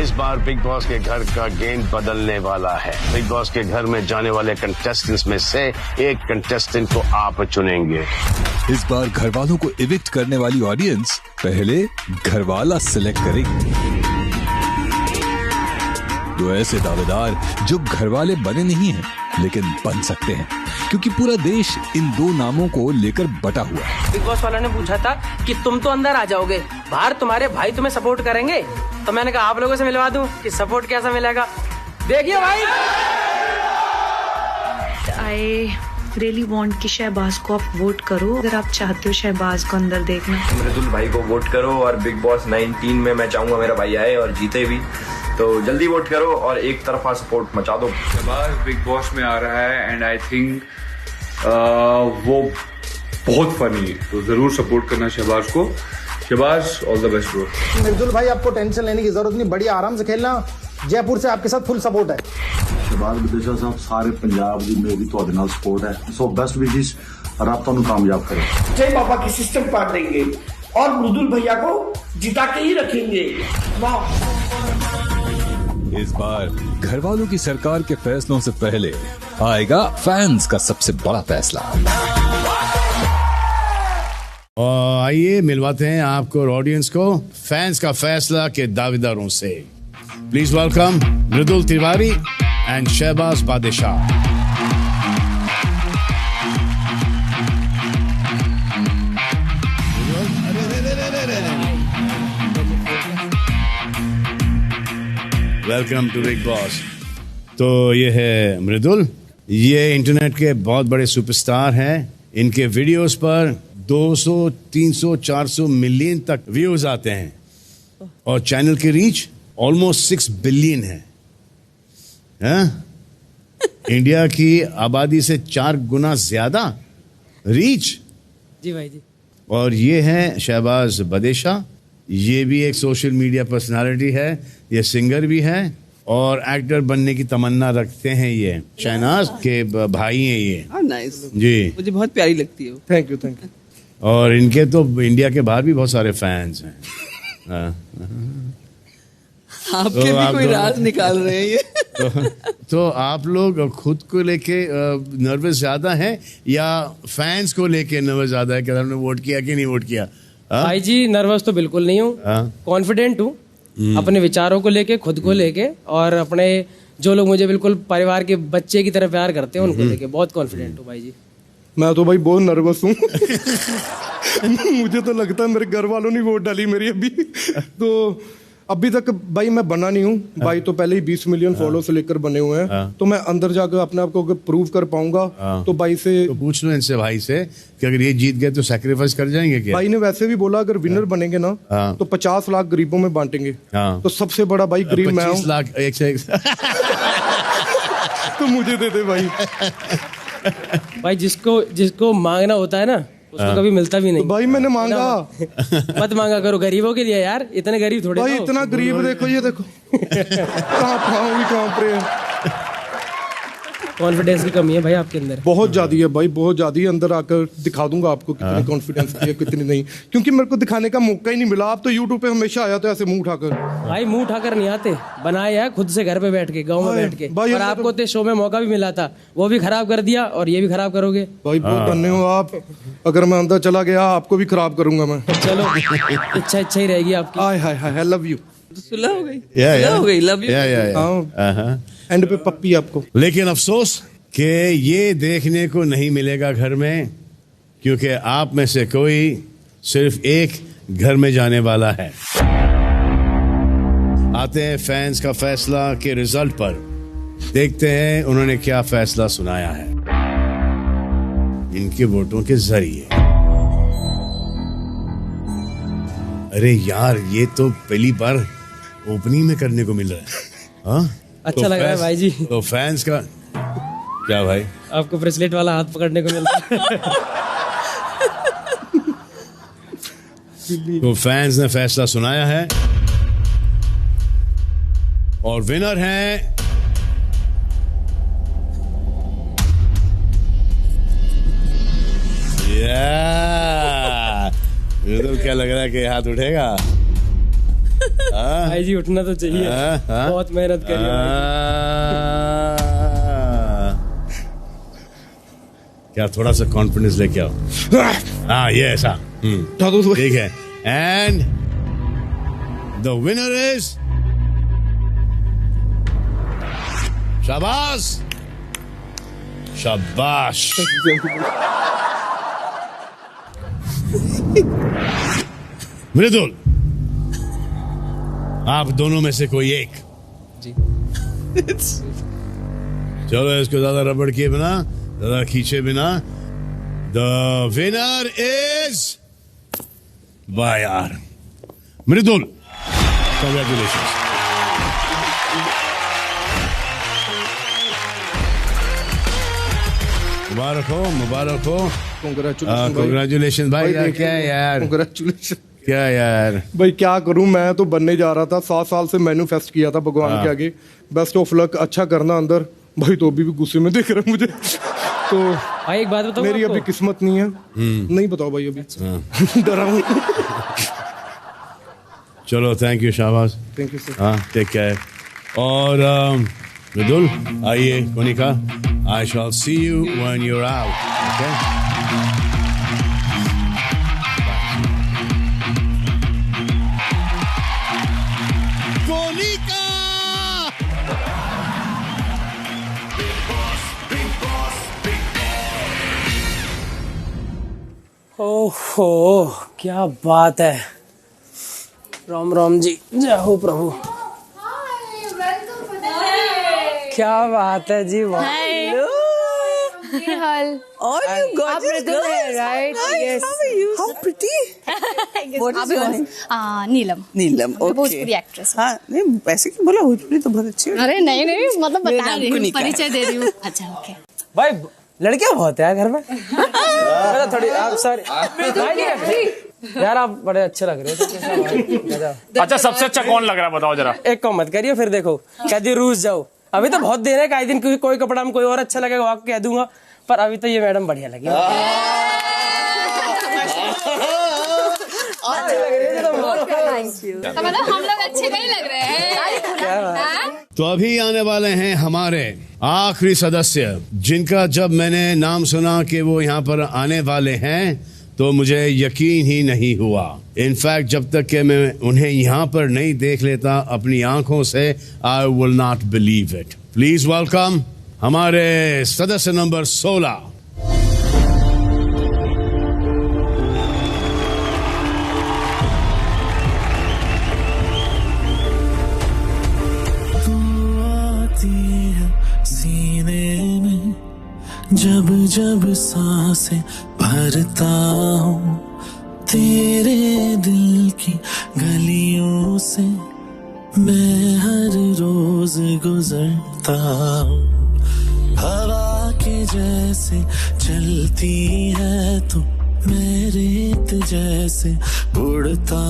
इस बार बिग बॉस के घर का गेंद बदलने वाला है। बिग बॉस के घर में जाने वाले कंटेस्टेंट्स में से एक कंटेस्टेंट को आप चुनेंगे। इस बार घर वालों को इविक्ट करने वाली ऑडियंस पहले घर वाला सिलेक्ट करेगी। दो ऐसे दावेदार जो घर वाले बने नहीं हैं लेकिन बन सकते हैं, क्योंकि पूरा देश इन 2 नामों को लेकर बटा हुआ है। बिग बॉस वालों ने पूछा था कि तुम तो अंदर आ जाओगे, बाहर तुम्हारे भाई तुम्हें सपोर्ट करेंगे, तो मैंने कहा आप लोगों से मिलवा दूं कि सपोर्ट कैसा मिलेगा। देखिए भाई, आई रियली वांट कि शहबाज को आप वोट करो, अगर आप चाहते हो शहबाज को अंदर देखना। मृदुल भाई को वोट करो और बिग बॉस 19 में मैं चाहूंगा मेरा भाई आए और जीते भी, तो जल्दी वोट करो और एक तरफा सपोर्ट मचा दो। शहबाज बिग बॉस में आ रहा है एंड आई थिंक वो बहुत फनी है, तो जरूर सपोर्ट करना शहबाज को। Shehbaz all the best bro. Mridul भाई आपको टेंशन लेने की जरूरत नहीं, बढ़िया आराम से खेलना, जयपुर से आपके साथ फुल सपोर्ट है। शहबाज बदेशा साहब सारे पंजाब की मेरी ਤੁਹਾਡੇ ਨਾਲ सपोर्ट है, सो बेस्ट विशेस और आप ਤੁਹਾਨੂੰ कामयाब करें। जय बाबा की सिस्टम पार देंगे और मृदुल भैया को जिता के ही रखेंगे। वाह। इस बार घर वालों की सरकार के फैसलों से पहले आएगा फैंस का सबसे बड़ा फैसला। और आइए मिलवाते हैं आपको और ऑडियंस को फैंस का फैसला के दावेदारों से। Please welcome Mridul Tiwari and Shehbaz Badshah. Welcome to Bigg Boss. तो ये है मृदुल, ये इंटरनेट के बहुत बड़े सुपरस्टार हैं। इनके वीडियोस पर 200, 300, 400 मिलियन तक व्यूज आते हैं और चैनल की रीच ऑलमोस्ट 6 बिलियन है। इंडिया की आबादी से 4 गुना ज्यादा रीच। जी भाई जी। और ये है शहबाज बदेशा, ये भी एक सोशल मीडिया पर्सनालिटी है, ये सिंगर भी है और एक्टर बनने की तमन्ना रखते हैं। ये शहनाज के भाई हैं ये। नाइस जी, मुझे बहुत प्यारी लगती है। Thank you. और इनके तो इंडिया के बाहर भी बहुत सारे फैंस हैं। आपके भी कोई राज निकाल रहे हैं ये। तो आप लोग खुद को लेके नर्वस ज्यादा हैं या फैंस को लेके नर्वस ज्यादा है कि हमने वोट किया कि नहीं वोट किया? भाई जी नर्वस तो बिल्कुल नहीं हूँ, कॉन्फिडेंट हूँ अपने विचारों को लेके, खुद को लेके, और अपने जो लोग मुझे बिल्कुल परिवार के बच्चे की तरह प्यार करते हैं उनको लेके बहुत कॉन्फिडेंट हूँ भाई जी। मैं तो भाई बहुत नर्वस हूँ। मुझे तो लगता है मेरे घर वालों ने वोट डाली मेरी अभी, तो अभी तक भाई मैं बना नहीं हूँ भाई, तो पहले ही 20 मिलियन फॉलो से लेकर बने हुए हैं, तो मैं अंदर जाकर अपने आप को प्रूव कर पाऊंगा। तो भाई से तो पूछ लो इनसे भाई से कि अगर ये जीत गए तो सैक्रिफाइस कर जाएंगे क्या? भाई ने वैसे भी बोला अगर विनर बनेंगे ना तो 50 लाख गरीबों में बांटेंगे। तो सबसे बड़ा भाई गरीब मैं हूँ। 25 लाख एक से एक तो मुझे दे दे भाई। भाई जिसको मांगना होता है ना उसको कभी मिलता भी नहीं। तो भाई मैंने मांगा। मत मांगा करो गरीबों के लिए यार, इतने गरीब थोड़े भाई इतना गरीब देखो, ये देखो कहाँ पे कॉन्फिडेंस की कमी है भाई आपके अंदर। बहुत ज्यादा है भाई, बहुत ज्यादा है। अंदर आकर दिखा दूंगा आपको कितनी कॉन्फिडेंस है कितनी नहीं, क्योंकि मेरे को दिखाने का मौका ही नहीं मिला। आप तो यूट्यूब पे हमेशा आया तो ऐसे मुंह उठाकर। भाई मुंह उठाकर नहीं आते, बनाए है खुद से घर पे बैठ के, गाँव में बैठ के। और आपको तो शो में मौका भी मिला था, वो भी खराब कर दिया और ये भी खराब करोगे। भाई बहुत धन्य हो आप। अगर मैं अंदर चला गया आपको भी खराब करूंगा मैं। चलो इच्छा ही रहेगी आपकी। हाय हाय हाय, लव यू। सुलह हो गई, लव यू। एंड पे पप्पी आपको। लेकिन अफसोस कि ये देखने को नहीं मिलेगा घर में, क्योंकि आप में से कोई सिर्फ एक घर में जाने वाला है। आते हैं फैंस का फैसला के रिजल्ट पर, देखते हैं उन्होंने क्या फैसला सुनाया है इनके वोटों के जरिए। अरे यार, ये तो पहली बार ओपनिंग में करने को मिल रहा है। हाँ अच्छा लग रहा है भाई जी। तो फैंस का क्या भाई, आपको ब्रेसलेट वाला हाथ पकड़ने को मिलता है। तो फैंस ने फैसला सुनाया है और विनर है तो क्या लग रहा है कि हाथ उठेगा? भाई जी उठना तो चाहिए। बहुत मेहनत करी है। क्या थोड़ा सा कॉन्फिडेंस लेके आओ। हाँ ये ऐसा ठीक है। एंड द विनर इज शाबाश शाबाश। मृदुल, आप दोनों में से कोई एक जी। चलो इसको ज्यादा रबड़ किए बिना, ज्यादा खींचे बिना, द विनर इज वाह यार मृदुल, कांग्रेचुलेशन। मुबारक हो, मुबारक हो। कांग्रेचुलेशन भाई। यार क्या यार, कांग्रेचुलेशन। क्या यार भाई क्या करूं, मैं तो बनने जा रहा था, 7 साल से मैन्युफेस्ट किया था भगवान के आगे। बेस्ट ऑफ लक, अच्छा करना अंदर। भाई तो अभी भी गुस्से में देख रहा मुझे। तो भाई एक बात बताओ, मेरी अभी किस्मत नहीं है। नहीं बताओ भाई अभी, डरा हूं। चलो थैंक यू, शाबाश। Thank you sir. हाँ टेक केयर। और मृदुल आइए, Konika, I shall see you when you are out. Okay, ओहो क्या बात है। राम राम जी, जय हो प्रभु। क्या बात है जी, वाह। All you gorgeous girls, right? Yes. How pretty. What is your name? Neelam. Neelam, okay. Bhojpuri actress. हाँ, नहीं वैसे क्यों बोला, भोजपुरी तो बहुत अच्छी है। अरे नहीं मतलब बता रही हूँ, कुनिका। परिचय दे रही हूँ। अच्छा ओके। भाई लड़कियां बहुत है घर में। थोड़ी आप सॉरी यार, आप बड़े अच्छे लग रहे हो। अच्छा सबसे अच्छा कौन लग रहा है बताओ जरा। एक कम मत करिए, फिर देखो कह दी रूस जाओ। अभी तो बहुत देर है, कई दिन कोई कपड़ा में कोई और अच्छा लगेगा वहाँ कह दूंगा, पर अभी तो ये मैडम बढ़िया लगी। मतलब हम लोग अच्छे नहीं लग रहे हैं। तो अभी आने वाले हैं हमारे आखिरी सदस्य, जिनका जब मैंने नाम सुना कि वो यहाँ पर आने वाले हैं तो मुझे यकीन ही नहीं हुआ। इनफैक्ट जब तक कि मैं उन्हें यहाँ पर नहीं देख लेता अपनी आंखों से, I will not believe it. Please welcome हमारे सदस्य नंबर 16। जब जब सांसें भरता हूँ तेरे दिल की गलियों से मैं हर रोज गुजरता हूँ। हवा के जैसे चलती है तू, मैं रेत जैसे उड़ता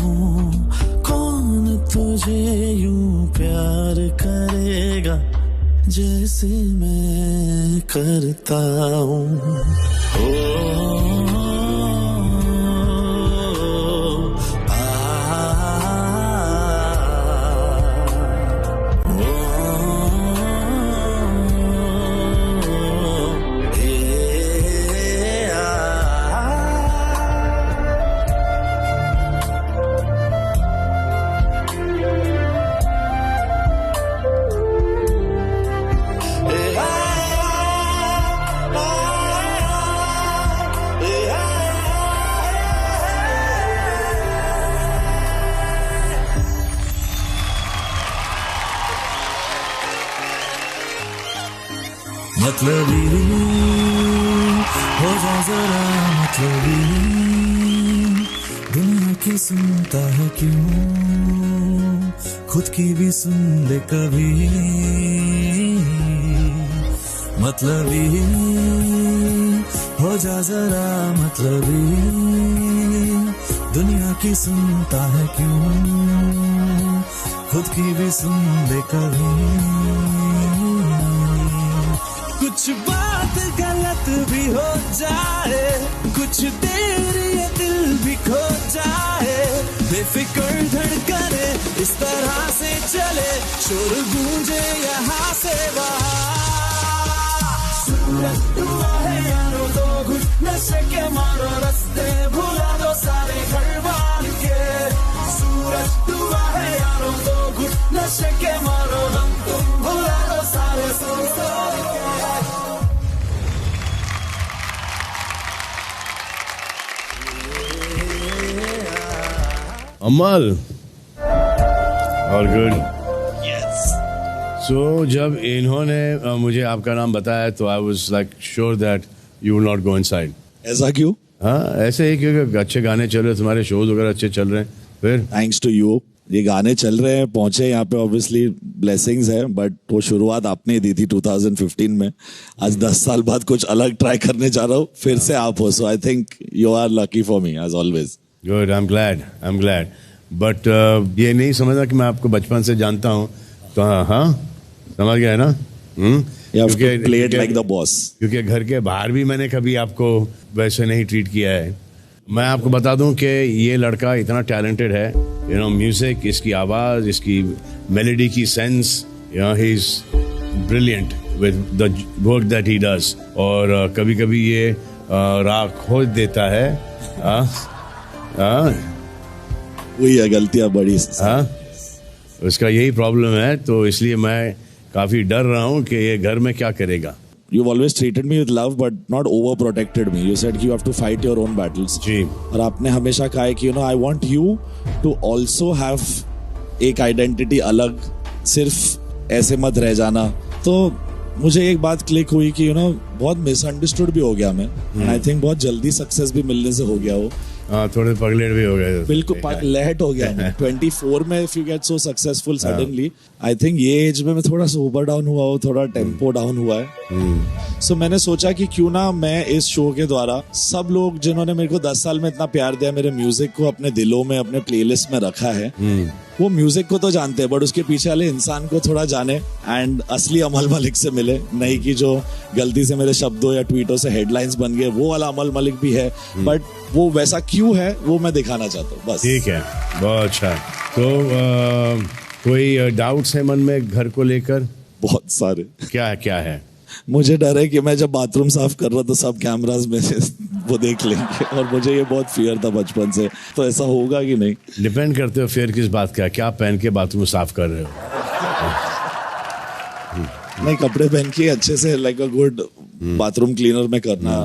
हूँ। कौन तुझे यूं प्यार करेगा जैसे मैं करता हूँ। मतलबी हो जा जरा मतलबी, दुनिया की सुनता है क्यों, खुद की भी सुन ले कभी। मतलबी हो जा जरा मतलबी, दुनिया की सुनता है क्यों, खुद की भी सुन ले कभी। कुछ बात गलत भी हो जाए, कुछ देर ये दिल भी खो जाए, बेफिक्र धड़कने इस तरह से चले, शोर गूंजे यहाँ से वहाँ। सूरज हुआ है यारो दो घुट नशे के मारो, रास्ते भुला दो सारे घर बार के। सूरज हुआ है यारो दो घुट नशे के मारो, हम तुम भुला दो सारे संसार के। अमल, all good. Yes. So जब इन्होंने मुझे आपका नाम बताया तो I was like sure that you will not go inside. ऐसा क्यों? हाँ, ऐसे ही क्योंकि अच्छे गाने चल रहे, तुम्हारे शोज वगैरह अच्छे चल रहे हैं। फिर थैंक्स टू यू, ये गाने चल रहे हैं, पहुंचे यहाँ पे ऑब्वियसली ब्लेसिंग्स है, बट वो शुरुआत आपने दी थी 2015 में। आज 10 साल बाद कुछ अलग ट्राई करने जा रहा हूँ, फिर से आप हो, so I think you are lucky for me as always. Good, I am glad. But ये नहीं समझना कि मैं आपको बचपन से जानता हूँ, तो हाँ समझ गया है ना। क्योंकि घर के बाहर भी मैंने कभी आपको वैसे नहीं ट्रीट किया है। मैं आपको बता दूं कि ये लड़का इतना टैलेंटेड है, यू नो, म्यूजिक, इसकी आवाज़, इसकी मेलोडी की sense, you know, he is brilliant with the work that he does. और कभी कभी ये राग खोज देता है। वही है, गलतियां बड़ी। उसका यही प्रॉब्लम है, तो इसलिए मैं काफी डर रहा हूँ कि ये घर में क्या करेगा। You've always treated me with love, but not overprotected me. You said you have to fight your own battles. जी। और आपने हमेशा कहा है कि I want you to also have एक आइडेंटिटी अलग, सिर्फ ऐसे मत रह जाना। तो मुझे एक बात क्लिक हुई कि बहुत मिसअंडरस्टूड भी हो गया मैं, एंड आई थिंक बहुत जल्दी सक्सेस भी मिलने से हो गया वो। हाँ, थोड़े पगलेट भी हो गए। बिल्कुल लेट हो गया मैं 24 में। If you get so successful suddenly, I think ये एज में मैं थोड़ा सा ओवर डाउन हुआ हूँ, थोड़ा टेम्पो डाउन हुआ है। सो मैंने सोचा कि क्यों ना मैं इस शो के द्वारा सब लोग जिन्होंने मेरे को 10 साल में इतना प्यार दिया, मेरे म्यूजिक को अपने दिलों में, अपने प्लेलिस्ट में रखा है, वो म्यूजिक को तो जानते हैं बट उसके पीछे वाले इंसान को थोड़ा जाने एंड असली अमल मलिक से मिले। नहीं कि जो गलती से मेरे शब्दों या ट्वीटों से हेडलाइंस बन गए, वो वाला अमल मलिक भी है, बट वो वैसा क्यों है वो मैं दिखाना चाहता हूँ बस। ठीक है, बहुत अच्छा। तो कोई डाउट्स है मन में घर को लेकर? बहुत सारे। क्या है? मुझे डर है कि मैं जब बाथरूम साफ कर रहा तो सब कैमरास में वो देख लेंगे, और मुझे ये बहुत फियर था बचपन से। तो ऐसा होगा कि नहीं? डिपेंड करते हो फियर किस बात का, क्या पहन के बाथरूम साफ कर रहे हो? नहीं, कपड़े पहन के अच्छे से like a good bathroom cleaner में करना।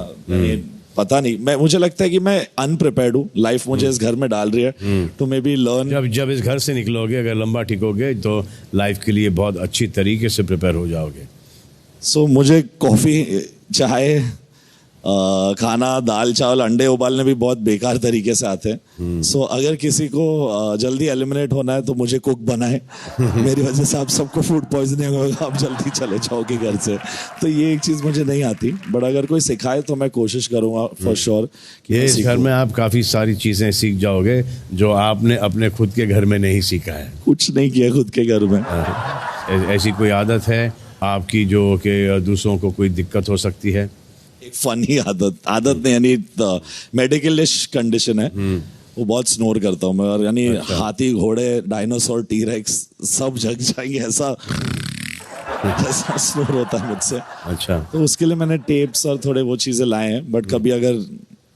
पता नहीं, मुझे लगता है कि मैं अनप्रिपेयर्ड हूँ, लाइफ मुझे इस घर में डाल रही है, तो मे बी लर्न। जब इस घर से निकलोगे, अगर लंबा टिकोगे तो लाइफ के लिए बहुत अच्छी तरीके से प्रिपेयर हो जाओगे। सो मुझे कॉफी चाय, खाना, दाल चावल, अंडे उबालने भी बहुत बेकार तरीके से आते हैं. सो अगर किसी को जल्दी एलिमिनेट होना है तो मुझे कुक बनाए. मेरी वजह से आप सबको फूड पॉइजनिंग होगा, आप जल्दी चले जाओगे घर से. तो ये एक चीज़ मुझे नहीं आती, बट अगर कोई सिखाए तो मैं कोशिश करूंगा फॉर श्योर. ये इस घर में आप काफ़ी सारी चीज़ें सीख जाओगे जो आपने अपने खुद के घर में नहीं सीखा है. कुछ नहीं किया खुद के घर में. ऐसी कोई आदत है आपकी जो कि दूसरों को कोई दिक्कत हो सकती है? एक फनी आदत नहीं, यानी मेडिकल कंडीशन है. वो बहुत स्नोर करता हूँ मैं, और यानी हाथी, घोड़े, डायनासोर, टीरेक्स सब जग जाएंगे ऐसा स्नोर होता है मुझसे. अच्छा. तो उसके लिए मैंने टेप्स और थोड़े वो चीजें लाए हैं, बट कभी अगर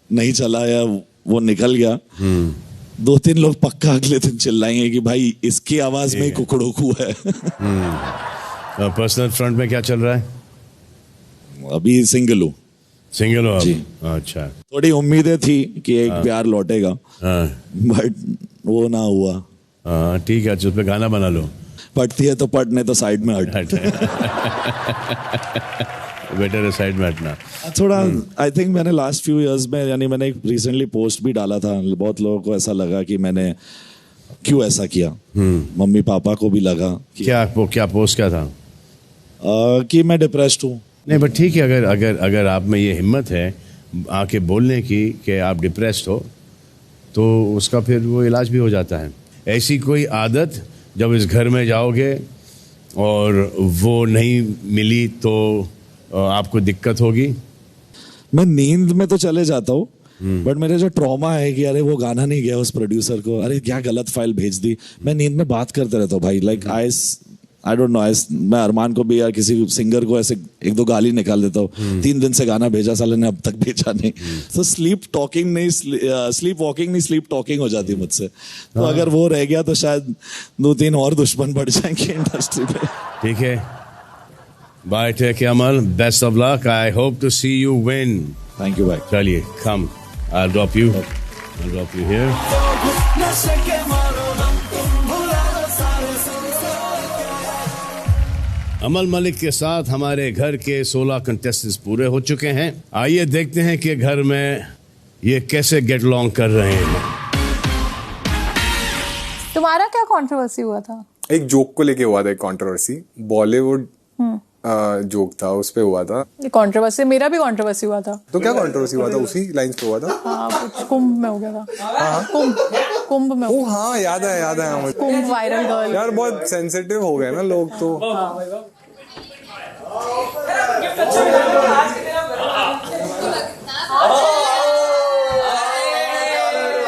नहीं चला या वो निकल गया, 2-3 लोग पक्का अगले दिन चिल्लाएंगे कि भाई इसकी आवाज में कुकड़ों को है. पर्सनल फ्रंट में क्या चल रहा है? अभी सिंगल हूँ. सिंगल हो जी. अच्छा. थोड़ी उम्मीदें थी कि एक प्यार लौटेगा, बट वो ना हुआ. ठीक है, उस पे गाना बना लो. पटती है तो पट, नहीं तो साइड में हट. बेटर है साइड में हटना. थोड़ा आई थिंक मैंने लास्ट फ्यू इयर्स में, यानी मैंने एक रिसेंटली पोस्ट भी डाला था. बहुत लोगों को ऐसा लगा कि मैंने क्यों ऐसा किया. मम्मी पापा को भी लगा कि क्या पोस्ट क्या था? कि मैं डिप्रेस्ड हूँ. नहीं, बट ठीक है, अगर आप में ये हिम्मत है आके बोलने की कि आप डिप्रेस्ड हो, तो उसका फिर वो इलाज भी हो जाता है. ऐसी कोई आदत जब इस घर में जाओगे और वो नहीं मिली तो आपको दिक्कत होगी? मैं नींद में तो चले जाता हूँ, बट मेरे जो ट्रॉमा है कि अरे वो गाना नहीं गया उस प्रोड्यूसर को, अरे क्या गलत फाइल भेज दी. मैं नींद में बात करते रहता हूँ भाई. लाइक आई डोंट नो, मैं अरमान को भी या किसी सिंगर को ऐसे 1-2 गाली निकाल देता हूँ. 3 दिन से गाना भेजा, साले ने अब तक भेजा नहीं. तो स्लीप वॉकिंग नहीं स्लीप टॉकिंग हो जाती मुझसे. तो अगर वो रह गया तो शायद 2-3 और दुश्मन बढ़ जाएंगे इंडस्ट्री में. ठीक है, bye, take care Amaal, best of luck, I hope to see you win. Thank you भाई. चलिए, come, I drop you here. Amaal Mallik के साथ हमारे घर के 16 कंटेस्टेंट्स पूरे हो चुके हैं. आइए देखते हैं कि घर में ये कैसे गेट लॉन्ग कर रहे हैं. तुम्हारा क्या कंट्रोवर्सी हुआ था? एक जोक को लेके हुआ था, एक कंट्रोवर्सी. बॉलीवुड जोक था, उस पे हुआ था. कंट्रोवर्सी मेरा भी कंट्रोवर्सी हुआ था. तो क्या कंट्रोवर्सी हुआ था? उसी लाइंस पे हुआ था. हाँ, कुछ कुंभ में हो गया था. कुंभ में. ओ हाँ, याद है मुझे. कुंभ वायरल गर्ल. यार बहुत सेंसिटिव हो गए ना लोग तो.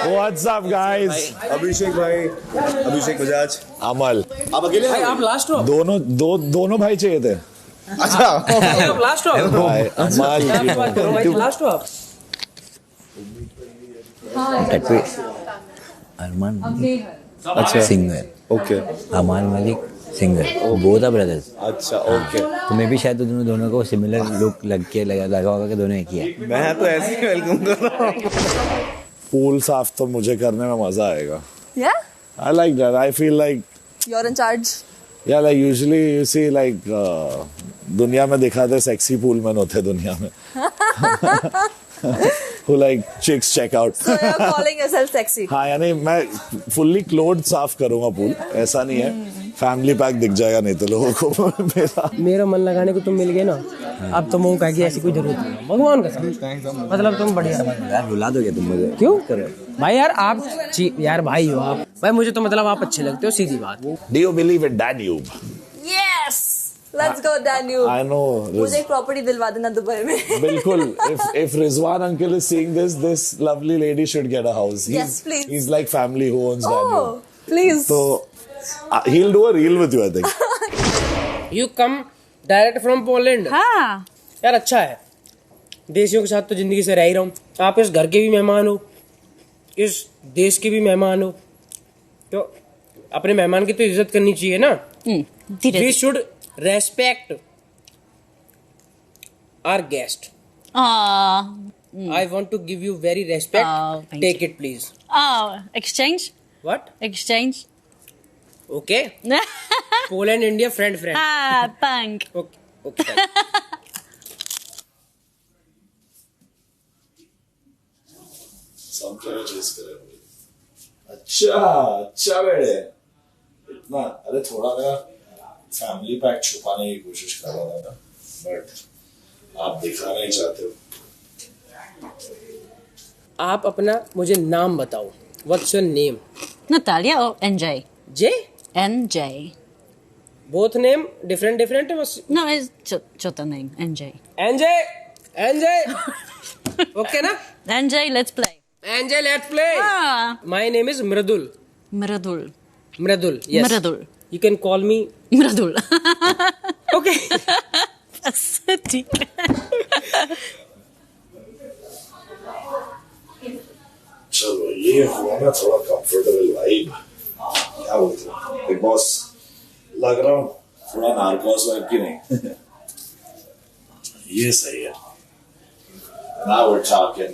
What's up guys? अभिषेक भाई, अभिषेक बजाज, अमल. आप अकेले? भाई आप लास्ट हो? दोनों भाई चाहिए थे. अच्छा. आप लास्ट हो? अमल लास्ट हो आप? अरमान अच्छा. Singer. Okay. Amaan Mallik singer. Both are brothers. अच्छा, ओके. तुम्हें भी शायद दोनों को सिमिलर लुक लगा होगा कि दोनों एक ही है. मैं तो ऐसे ही वेलकम कर रहा हूँ. पूल साफ तो मुझे करने में मजा आएगा. Yeah? I like that. I feel like You're in charge. yeah, like usually you see like दुनिया में दिखाते सेक्सी पूल मैन होते दुनिया में. Who like chicks check out. So you're calling yourself sexy. हाँ, यानी मैं fully clothed साफ करूँगा पूल. ऐसा नहीं है. फैमिली पैक दिख जाएगा नहीं तो लोगों को. मेरा मन लगाने को तुम मिल गए ना, अब तो मुँह कह ऐसी कोई जरूरत नहीं. भगवान का मतलब तुम बढ़िया. यार रुला दोगे तुम मुझे? क्यों भाई? यार आप यार भाई हो आप. भाई मुझे तो मतलब आप अच्छे लगते हो, सीधी बात. Do you believe in Danube? Yes. Let's go Danube. I know. मुझे एक प्रॉपर्टी दिलवा देना दुबई में. बिल्कुल. If Rizwan uncle is seeing this lovely lady should get a house. Yes, please. He's like family who owns Danube. Oh, please. So he'll do a reel with you, I think. You come direct from Poland. हाँ. यार अच्छा है. देशियों के साथ तो जिंदगी से रह ही रहा हूँ. आप इस घर के भी मेहमान हो, इस देश के भी मेहमान हो, तो अपने मेहमान की तो इज्जत करनी चाहिए ना. We should respect our guest. I want to give you very respect. Take it, please. Exchange? What? Exchange? Okay. Poland, India, friend. Thank. Okay. सब क्या चीज करे। अच्छा बेटे इतना, अरे थोड़ा मेरा फैमिली पैक छुपाने की कोशिश कर रहा था, बट आप दिखा नहीं चाहते हो। आप अपना मुझे नाम बताओ। What's your name? Natalia or NJ? J? NJ. Both name different or No, it's Chota name, NJ. NJ. Okay na? NJ, let's play. NJ, let's play. My name is Mridul. Mridul, yes. Mridul. You can call me Mridul. Okay. ठीक है। चलो ये हुआ ना थोड़ा comfortable vibe. क्या बोलते हो बिग बॉस, लग रहा हूँ थोड़ा नार्कोस वाइब की नहीं? ये सही है। Now we're talking.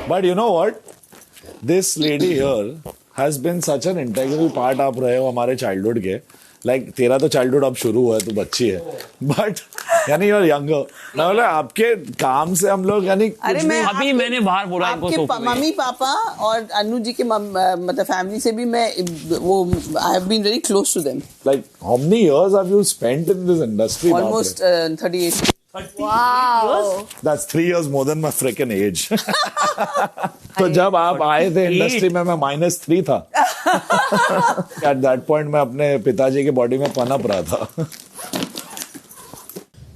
But you know what? This lady here has been such an integral part आप रहे हो हमारे चाइल्डहुड के। लाइक तेरा तो चाइल्डहुड अब शुरू हुआ है, तू बच्ची है, बट यानी यूर यंगर। मतलब आपके काम से हम लोग यानी अरे मैं अभी मैंने बाहर बोला आपके मम्मी पापा और अनु जी के मतलब फैमिली से भी मैं वो I have been very close to them. Like how many years have you spent in this industry? Almost 38. Wow. That's 3 years more than my freaking age. तो जब आप आए थे इंडस्ट्री में मैं -3 था। At that point मैं अपने पिताजी के बॉडी में पनप रहा था।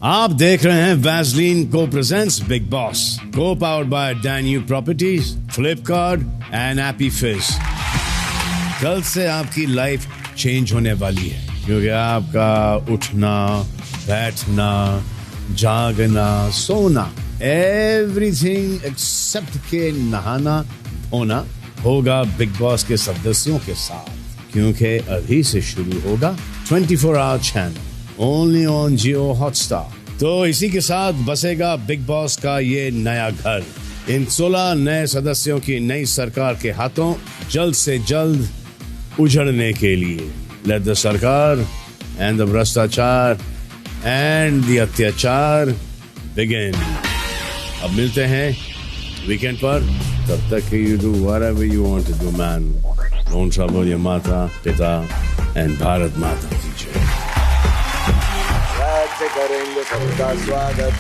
आप देख रहे हैं वैसलीन को प्रेजेंट्स बिग बॉस, को powered by Danube properties, Flipkart and AP फिज। कल से आपकी लाइफ चेंज होने वाली है, क्योंकि आपका उठना, बैठना, जागना, सोना, एवरीथिंग एक्सेप्ट के नहाना धोना होगा बिग बॉस के सदस्यों के साथ, क्योंकि अभी से शुरू होगा 24 hour channel only on Jio Hotstar. तो इसी के साथ बसेगा बिग बॉस का ये नया घर, इन 16 नए सदस्यों की नई सरकार के हाथों जल्द से जल्द उजड़ने के लिए। Let the sarkar and the bhrashtachar and the atyachar begin. अब मिलते हैं वीकेंड पर, तब तक you do whatever you want to do man. Don't trouble your mata pita and Bharat माता की जय। करेंगे सबका स्वागत।